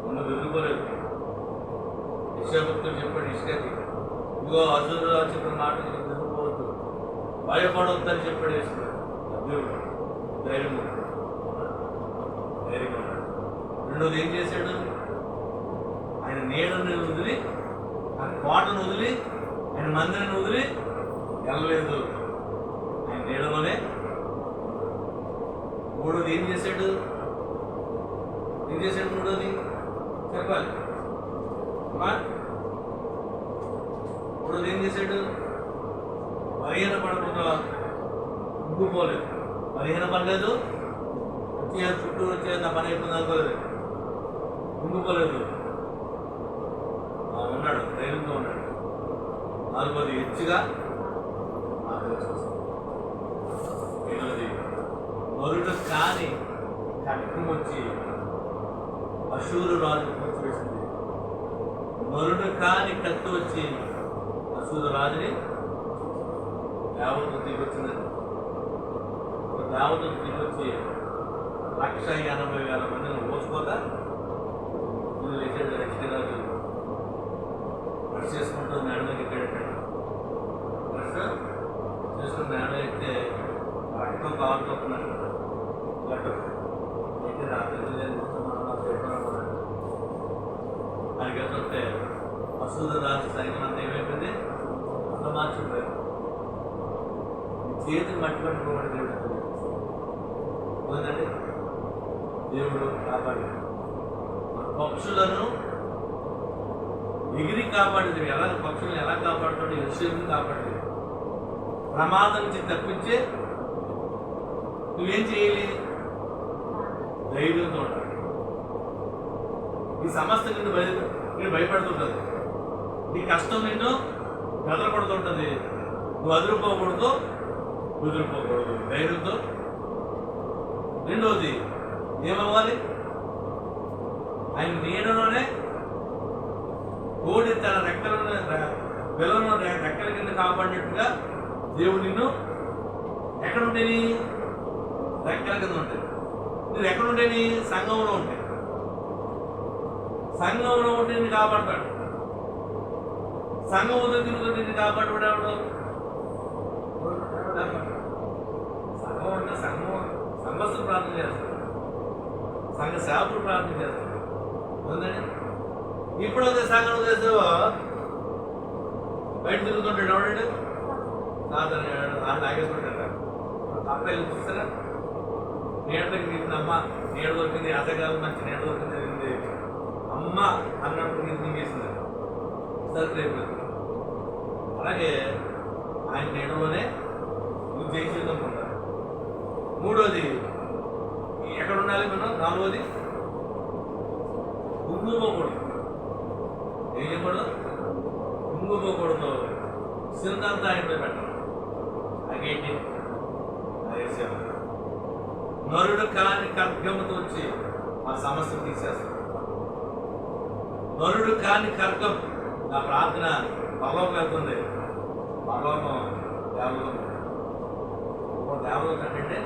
S2: ఉన్న బెదిరిపోలేదు. యెషయా భక్తుడు చెప్పాడు హిజ్కియాకి, ఇదిగో అసురు రాజు చెప్పిన మాటలు బెదిరిపోవద్దు, భయపడవద్దని చెప్పాడు హిజ్కియా. దేవుడు ధైర్యంగా ఉన్నాడు. రెండోది ఏం చేశాడు? ఆయన నీడని వదిలి, ఆయన కోటను వదిలి, ఆయన మందిరాన్ని వదిలి వెళ్ళలేదు. ఆయన నీడలోనే. మూడోది ఏం చేశాడు? మూడోది చెప్పాలి. మూడోది ఏం చేశాడు? బలహీన పడకుండా ఇంకుపోలేదు. బలహీన పడలేదు. చుట్టూ వచ్చే నా పని అయిపోయింది అనుకోలేదు. ఇంకుపోలేదు. ఉన్నాడు, ధైర్యంగా ఉన్నాడు. 4వది హెచ్చుగా ఆలోచించాడు. 5వది నరుడు కాని ఖడ్గం వచ్చి అషూరు రాజు కూర్చోవేసింది. నరుడు కాని కత్తి వచ్చి అషూరు రాజుని దేవతలు దిగొచ్చిందండి. దేవతలు దిగొచ్చి 180,000 మందిని మోసుకోగా లేచాడు. హెచ్చుగా రాజు బ్రష్ చేసుకుంటూ మేడ ఎక్కాడట. బ్రష్ చేసుకుని మేడ ఎక్కితే రక్తం కావాలనుకున్నాడు. లడ్డు అయితే రాత్రి ఆయనకి వెళ్తుంటే అసూరు రాజు సైన్యం అంతా ఏమైపోయింది? అంత మార్చిపోయారు. చేతిని మట్టి పట్టుకోబడి దేవుడు పోయిందండి. దేవుడు కాపాడు. పక్షులను ఎగిరి కాపాడింది. ఎలా పక్షులను ఎలా కాపాడుతాడు? యెషయాను కాపాడింది. ప్రమాదం నుంచి తప్పించే నువ్వేం చేయాలి? ధైర్యంతో ఉండాలి. ఈ సమస్య నేను భయపడుతుంటుంది, నీ కష్టం నిన్ను బెదరపడుతుంటుంది. నువ్వు అదిరిపోకూడదు, కుదిరిపోకూడదు. ధైర్యంతో. రెండవది ఏమవ్వాలి? ఆయన నీడలోనే కోడి తన పిల్లలను రెక్కల కింద కాపాడినట్టుగా దేవుడు నిన్ను ఎక్కడుంటేని? రెక్కల కింద ఉంటాయి. నువ్వు ఎక్కడుంటేని? సంఘంలో ఉంటాయి. సంఘంలో ఉంటే నిన్ను కాపాడతాడు. సంఘం ఉదయం తిరుగుతుంటే నిన్ను కాపాడబడేవాడు. సంఘం అంటే సంఘస్థులు ప్రార్థన చేస్తాడు, సంఘ సేవకులు ప్రార్థన చేస్తాడు. ఉందండి. ఇప్పుడు అదే సంఘం చేసావో బయట తిరుగుతుంటాడు. ఎవడండి? సాధారణ వాళ్ళు తాగేసుకుంటాడు. అబ్బాయిలు చూస్తారా? నీడ తగ్గింది అమ్మ, నీడ దొరికింది, అసగాలు మంచి నీడ దొరికింది, అమ్మ అన్నప్పుడు నీకేసింది సరే. అలాగే ఆయన నీడలోనే నువ్వు జయించేద్దాం ఉంటారు. మూడోది ఎక్కడ ఉండాలి మనం? నాలుగోది ఉంగిపోకూడదు. ఏం చెప్పకూడదు? ఉంగిపోకూడదు. సిందంతా ఆయన మీద పెట్టాలి. అదేంటి? అదేసేమో నరుడు కాని ఖడ్గముతో వచ్చి ఆ సమస్య తీసేస్తాడు. నరుడు కాని ఖడ్గం. నా ప్రార్థన పరలోకం వెళ్తుంది. పరలోకం దేవదూత. ఓ దేవదూత అంటే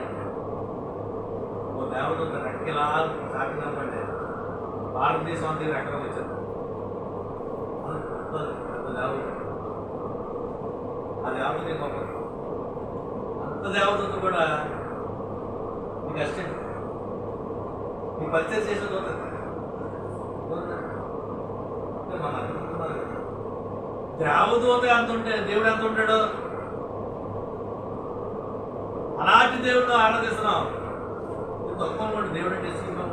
S2: ఓ దేవదూత రెక్కలా సాగినామంటే భారతదేశం అంతా రెక్కలు వచ్చారు. అంత దేవదూత. ఆ దేవదూత గొప్ప. అంత దేవదూత కూడా నీకు అసిస్టెంట్, నీ పరిచయం చేసిన దూత. మన అనుకుంటున్నారు దేవదూత ఎంత ఉంటే దేవుడు ఎంత ఉంటాడు? అలాంటి దేవుడు ఆరాధిస్తున్నాం. తక్కువ దేవుడు అంటే ఇష్టంగా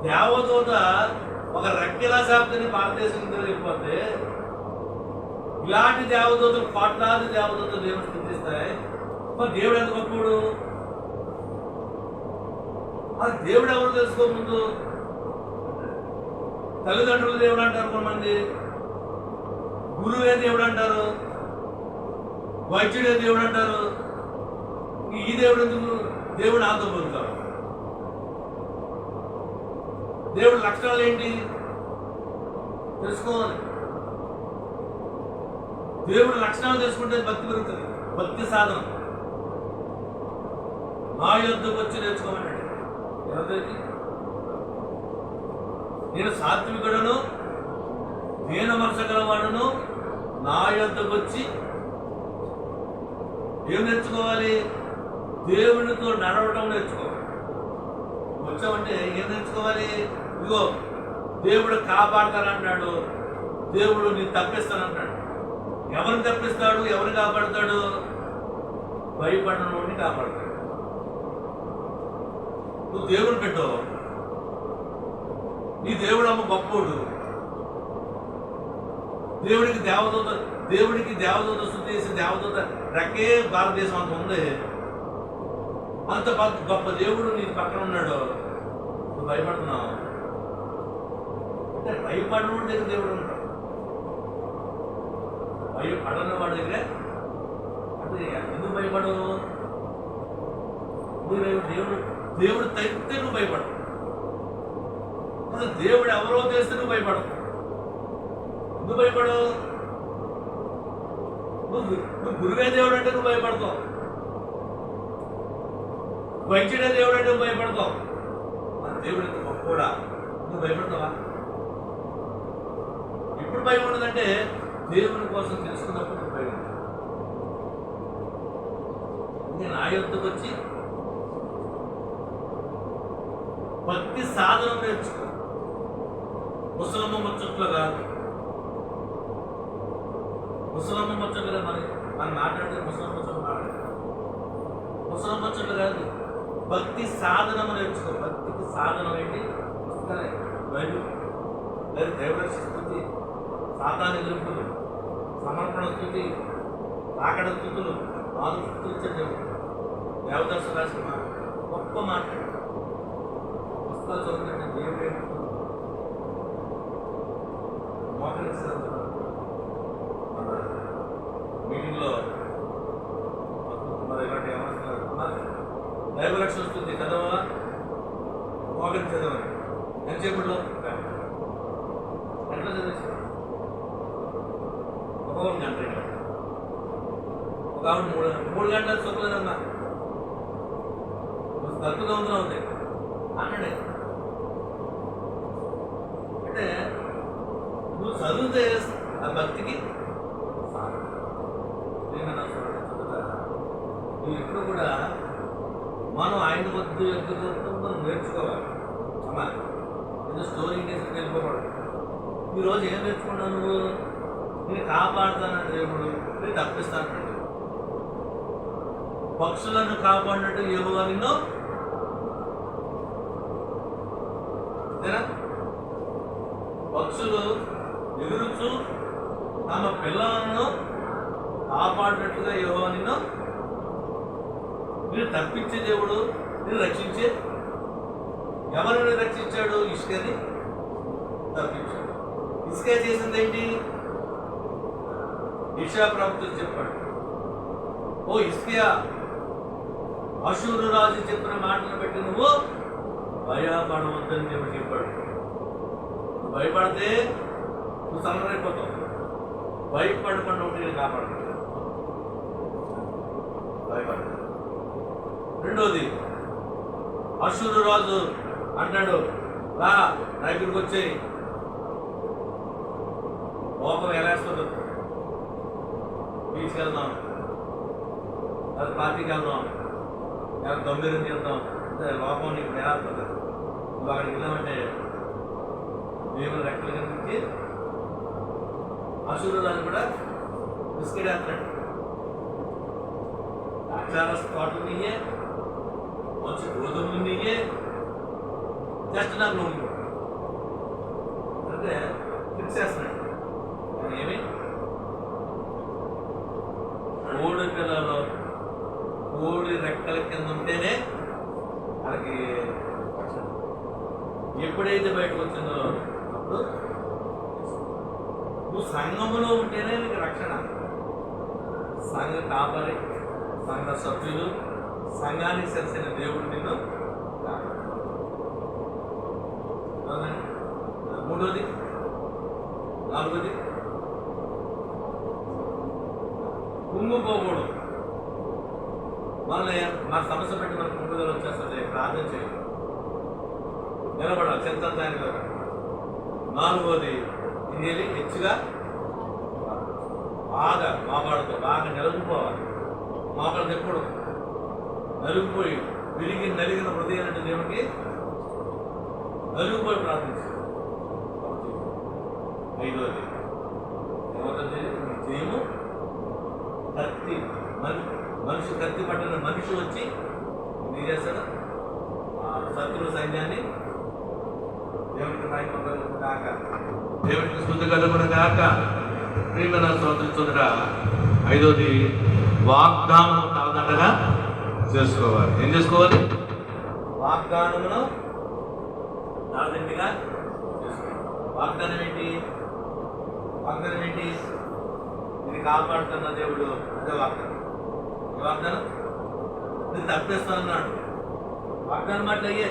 S2: దేవదూత ఒక రెక్కల శాబ్దని భారతదేశం వెళ్ళిపోతే ఇలాంటి దేవదూతలు కోట్లాది దేవదూతలు దేవుడు స్థితిస్తాయి. మరి దేవుడు ఎంత గొప్పడు? అది దేవుడు ఎవరు తెలుసుకో ముందు. తల్లిదండ్రులు దేవుడు అంటారు కొంతమంది, గురువే దేవుడు అంటారు, వైద్యుడే దేవుడు అంటారు. ఈ దేవుడు ఎందుకు? దేవుడు ఆతో పొందుతారు. దేవుడి లక్షణాలు ఏంటి తెలుసుకోవాలి. దేవుడి లక్షణాలు తెలుసుకుంటే భక్తి పెరుగుతుంది. భక్తి సాధన. నా యొద్దకు వచ్చి నేర్చుకోమన్నాడు. ఎవరికి? నేను సాత్వికుడను, దీన మనసు గలవాడును, నా యొద్దకు వచ్చి ఏం నేర్చుకోవాలి? దేవునితో నడవడం నేర్చుకోవాలి. వచ్చామంటే ఏం నేర్చుకోవాలి? ఇదిగో దేవుడు కాపాడతానంటాడు, దేవుడు నీ తప్పిస్తానంటాడు. ఎవరిని తప్పిస్తాడు? ఎవరిని కాపాడతాడు? భయపడినోడిని కాపాడతాడు. నువ్వు దేవుని పెట్టు, నీ దేవుడు అమ్మ గొప్పోడు. దేవుడికి దేవదూత శుద్ధి చేసి దేవదూత రెక్కే భారతదేశం అంత ఉంది. అంత గొప్ప దేవుడు నీ పక్కన ఉన్నాడు. నువ్వు భయపడుతున్నావు అంటే భయపడిన దగ్గర దేవుడు ఉంటాడు. భయపడని వాడి దగ్గరే అంటే ఎందుకు భయపడు? దేవుడు తగ్గితే నువ్వు భయపడవు. అసలు దేవుడు ఎవరో తెలిస్తే నువ్వు భయపడవు. ఎందుకు భయపడవు? నువ్వు గురువే దేవుడు అంటే నువ్వు భయపడతావు. వైద్యుడే దేవుడు అంటే నువ్వు భయపడతావు. మన దేవుడు కూడా నువ్వు భయపడతావా? ఎప్పుడు భయం ఉండదంటే దేవుని కోసం తెలుసుకున్నప్పుడు నువ్వు భయం ఉండదు. నేను నా యొద్దకు వచ్చి భక్తి సాధన నేర్చుకో. ముసలమ్మ ముచ్చట్లు కాదు. ముసలమ్మ ముచ్చట్లు మరి మనం మాట్లాడితే ముసలమ్మ ముచ్చట్లు మాట్లాడాలి. ముసలమ్మ ముచ్చట్లు కాదు. భక్తి సాధన నేర్చుకో. భక్తికి సాధన ఏంటి? పుస్తకాలే. బైబిల్ లేదా దేవుడి స్థుతి, సాతాను ఎదుర్కొంది, సమర్పణ స్థుతి, రాకడ స్థుతులు 4 స్థుతులు ఇచ్చాడు దేవుడు. దేవదర్శనం రాసిన మాట గొప్ప మాట. పుస్తకాలు చదువుతుంటే దేవుడే మోకరించడం. మీటింగ్లో మరి ఇలాంటి ఏమన్నారు, దైవరక్షణ వస్తుంది చదవా మోకరించదవని ఎంతసేపులో ఎట్లా చదివేసి ఒక గంట ఒక ఆవిడ 3 గంటలు చొక్కలేదన్నా తక్కువగా ఉందా ఉంది అన్నాడే. అంటే నువ్వు చదివితే ఆ భక్తికి నువ్వు ఎప్పుడు కూడా మనం ఆయన వద్దు ఎందుకు మనం నేర్చుకోవాలి. అమ్మా ఏదో స్టోరీ నేర్చుకుని వెళ్ళిపోకూడదు. ఈరోజు ఏం నేర్చుకున్నావు నువ్వు? నేను కాపాడుతానంటే దేవుడు, నేను తప్పిస్తానంటే పక్షులను కాపాడినట్టు యెహోవా నిన్ను పక్షులు ఎగురుచు తమ పిల్లలను కాపాడినట్టుగా యెహోవా నిన్ను మీరు తప్పించే దేవుడు, మీరు రక్షించే. ఎవరిని రక్షించాడు? ఇసుకని తప్పించాడు. ఇసుక చేసింది ఏంటి? యెషయా ప్రవక్త చెప్పాడు, ఓ ఇస్కియా, అషూరు రాజు చెప్పిన మాటలు పెట్టి నువ్వు భయపడవద్దని దేవుడు చెప్పాడు. నువ్వు భయపడితే నువ్వు సన్నరైపోతావు. భయపడకుండా ఉంటే నేను కాపాడు. భయపడ. రెండోది, అషూరు రాజు అంటాడు, రా నా దగ్గరికి వచ్చేయి. కోపం ఎలా వేస్తుందో, బీచ్కి వెళ్దాం, అది పార్టీకి వెళ్దాం, ఎలా దొంగరం చేద్దాం అంటే లోపం నీకు నేరాడుతుంది. నువ్వు అక్కడికి వెళ్ళామంటే దేవుని రెక్కల నుంచి అసూరురాజు కూడా బిస్కెడేస్తాడు. ద్రాక్షారస తోటలు నీయే, మంచి గోధుమలు నీయే, జస్ట్ నాకు నువ్వు అంటే ఫిక్స్ చేస్తున్నాడు. ఏమి కోడి పిల్లలు కోడి రెక్కల కింద ఉంటేనే వాళ్ళకి ఎప్పుడైతే బయటకు వచ్చిందో అప్పుడు నువ్వు సంఘములో ఉంటేనే నీకు రక్షణ. సంఘ కాపరి, సంఘ సభ్యులు, సంఘానికి తెలిసిన దేవుడు నిన్ను. మూడోది, నాలుగోది, కుంగిపోకూడదు. మనల్ని మన సమస్య పెట్టి మన కుంగుదల వచ్చేస్తుంది. ప్రార్థన చేయాలి, నిలబడాలి, చింతాన్ని నిలబడాలి. నాలుగోది, ఇది హెచ్చుగా బాగా మాట్లాడుతూ బాగా నిలబడిపోవాలి. మాట్లాడితే ఎప్పుడు నలిగిపోయి విరిగి నలిగిన హృదయం అంటే దేవునికి నలిగిపోయి ప్రార్థించాలి. ఐదోది ఏమవుతుంది? జయము కత్తి, మనిషి కత్తి పట్టిన మనిషి వచ్చి ఏం చేస్తాడు? శత్రు సైన్యాన్ని దేవునికి నాయకుడు కాక, దేవునికి స్తుతి కలుగును కాక. ప్రియమైన సోదరుడా, ఐదోది వాగ్దానం తలదండగా చేసుకోవాలి. ఏం చేసుకోవాలి? వాగ్దానమును తలదండిగా చేసుకోవాలి. వాగ్దానం ఏంటి? వాగ్దానం ఏంటి? ఇది కాపాడుతున్న దేవుడు, అదే వాగ్దానం. ఈ వాగ్దానం నేను తప్పిస్తానన్నాడు. వాగ్దానం మాటలు అయ్యే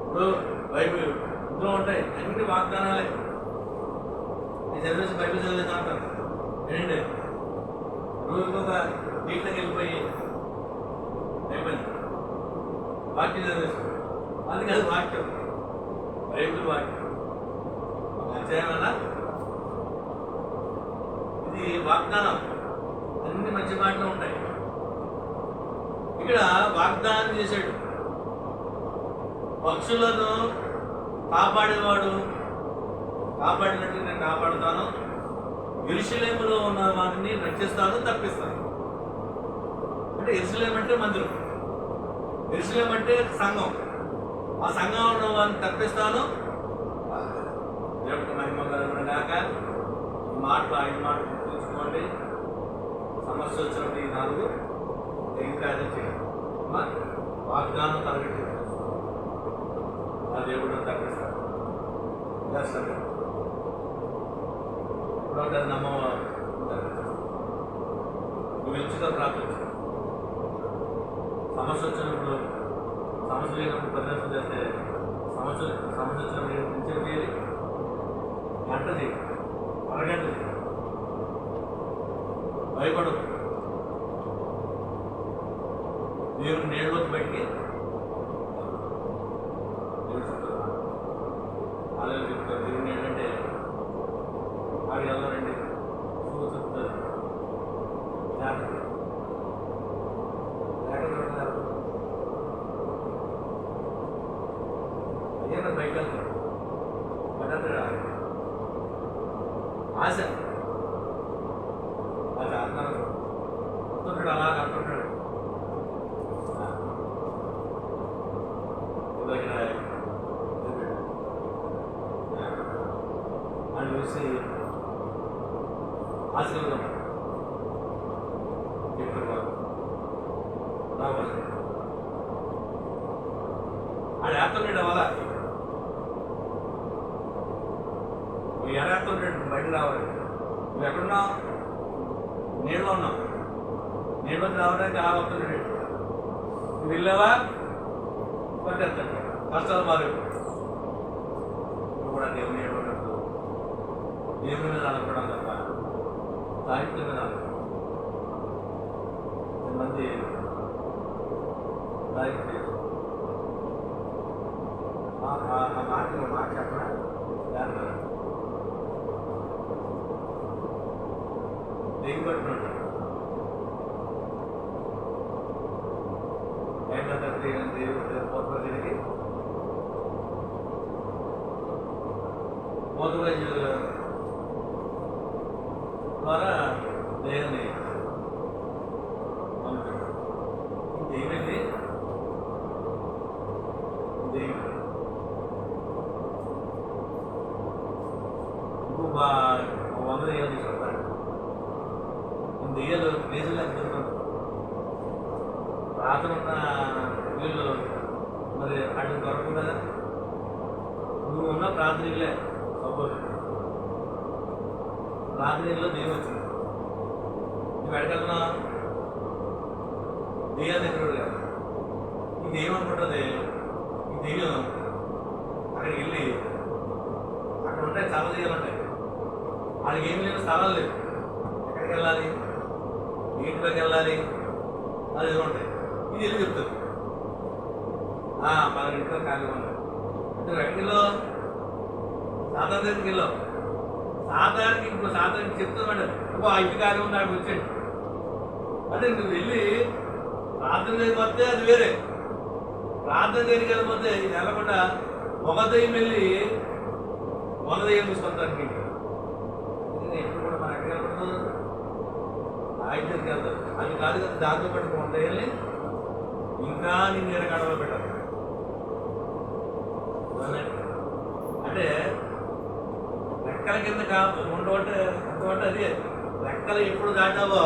S2: ఇప్పుడు బైబిల్ ఇంట్లో ఉంటాయి, అన్నింటి వాగ్దానాలే. నేను చదివేసి బైబిల్ చదివేస్తా అంటాను. ఏంటంటే రోజుకి ఒక నీటిలోకి వెళ్ళిపోయి అయిపోయింది వాక్యం చదివేసి, అది కాదు వాక్యం, బైబిల్ వాక్యం. అధ్యాయమన్నా ఇది వాగ్దానం. అన్ని మంచి మాటలు ఉంటాయి. ఇక్కడ వాగ్దానం చేశాడు, పక్షులను కాపాడేవాడు, కాపాడినట్టు నేను కాపాడుతాను, యెరూషలేములో ఉన్న వారిని రక్షిస్తాను, తప్పిస్తాను. అంటే యెరూషలేము అంటే మందిరం, యెరూషలేము అంటే సంఘం. ఆ సంఘంలో ఉన్న వారిని తప్పిస్తాను. దేవుడికి మహిమ కలుగును గాక. ఈ మాట ఆయన మాట గుర్తుంచుకోండి. సమస్య వచ్చినప్పుడు ఈ 4 ఏం కార్యం చేయాలి. వాగ్దానం తరగతి ఆ దేవుడు తగ్గిస్తాడు చేస్తాడు. ఇప్పుడు అది నమ్మవారు నువ్వు ఎంచుగా ప్రార్థించు. సమస్య వచ్చినప్పుడు సమస్య లేనప్పుడు ప్రదర్శన చేస్తే సమస్య వచ్చినప్పుడు ఎంచేపు చేయాలి. గంట చేయాలి, అరగంట చేయాలి. భయపడు. దేవుడు నీళ్ళలోకి బయటికి అలా చెప్తారు. దేవుడు ఏంటంటే ఆడి వెళ్ళారండి చూస్తుంది ఏమన్నా బయట వెళ్తాడు పడ్డ ఆశ అది అన్నాడు అంటుంటాడు, అలా అంటుంటాడు. అని చూసి ఆశీర్వాదం చెప్పారు రావాలి. ఆడు ఏస్తుంటాడు వల్ల నువ్వు ఎరేస్తుంటాడు బయట రావాలి. నువ్వు ఎక్కడున్నావు? నీళ్ళు ఉన్నావు. నీళ్ళకి రావడానికి అలా వస్తుంటాడు. నువ్వు వెళ్ళావా పట్టేస్తాడు. కష్టాలు మారు కూడా దేవుని ఏడున్నట్టు దేవుని మీద అనుకోవడం తప్ప సాహిత్యం మీద మంది సాహిత్యం మాట చెప్పడా దిగుబడినట్టు ఏంటంటే దేవుడి పోతులకి పోతురాజు ద్వారా దేవుని పంపాడు. ఏమైంది? దేవుడు ఇంకో 100 ఏళ్ళు తీసుకుంటాడు. దెయ్యాలు దేశంలో తిరుగుతుంది. ప్రార్థన ఉన్న వీళ్ళు మరి అటు దొరకదు కదా. నువ్వు ఉన్న ప్రార్థనలే సపోజ్ ప్రార్థనలో దెయ్యం వచ్చింది. నువ్వు ఎడకెళ్తున్నావు? దెయ్యాల దగ్గర కాదు. ఈ దెయ్యం అనుకుంటుంది. ఈ దెయ్యం అక్కడికి వెళ్ళి అక్కడ ఉంటాయి, చాలా దెయ్యాలు ఉంటాయి. వాళ్ళకి ఏమి లేని స్థలాలు లేవు. ఎక్కడికి వెళ్ళాలి? ఇంట్లోకి వెళ్ళాలి, అది ఉంటాయి. ఇది వెళ్ళి చెప్తుంది మన ఇంట్లో ఖాళీ ఉన్నాం. నువ్వు ఎక్కడిలో సాధారణ దగ్గరికి వెళ్ళావు. సాధారణకి ఇంకో సాధారణకి చెప్తామంటే ఇంకో ఇంటి ఖాళీ ఉంది అక్కడికి వచ్చాడు. అంటే నువ్వు వెళ్ళి ప్రార్థన దగ్గరికి వస్తే అది వేరే. ప్రార్థన దగ్గరికి వెళ్ళిపోతే ఇది వెళ్ళకుండా ఒక దయ్యం వెళ్ళి 100 దయ్యం తీసుకొస్తాను. ఎప్పుడు కూడా మన ఎక్కడికి వెళ్ళకూడదు, ఆయన దగ్గరికి వెళ్తారు. అది కాదు కదా, దాంతో పాటు 100 దయ్యాల్ని ఇంకా నేను ఎరగడలో పెట్టాలి. అంటే రెక్కల కింద ఉండవంటే అంతవంటే అది రెక్కలు ఎప్పుడు దాటావో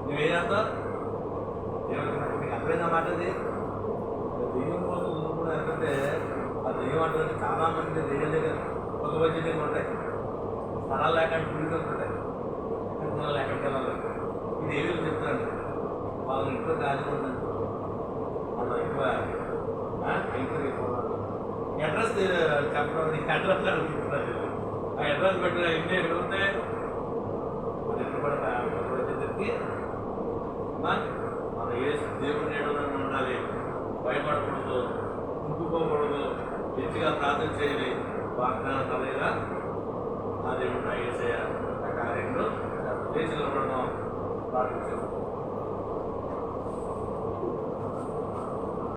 S2: నువ్వేం చేస్తావు? నీకు అర్థమైందా మాట? అది దెయ్యం కోసం కూడా ఎందుకంటే ఆ దెయ్యం అంటే చాలా మంది దెయ్యం దగ్గర ఒక వచ్చి దగ్గర ఉంటాయి. స్థలాలు లేకుండా తిరిగి ఉంటాయి. ఎక్కడికి వెళ్ళాలి? ఇది ఏమి చెప్తాను, వాళ్ళ ఇంట్లో ఖాళీ ఉందండి, వాళ్ళ ఎక్కువ అడ్రస్ చెప్పడం. అడ్రస్ అడుగుతున్నారు. ఆ అడ్రస్ పెట్టిన ఇంటి ఎక్కడ ఉంటే అది ఎక్కడ వచ్చేసరికి మన ఏ దేవుడి నీడలో ఉండాలి. భయపడకూడదు, కుంటుకోకూడదు, మంచిగా ప్రార్థన చేయాలి. వాగ్దానం తలగా ఆ దేవుడు ఏసయ్య ఆ కార్యంలో దేశంలో ఉండడం ప్రార్థన చేస్తాం.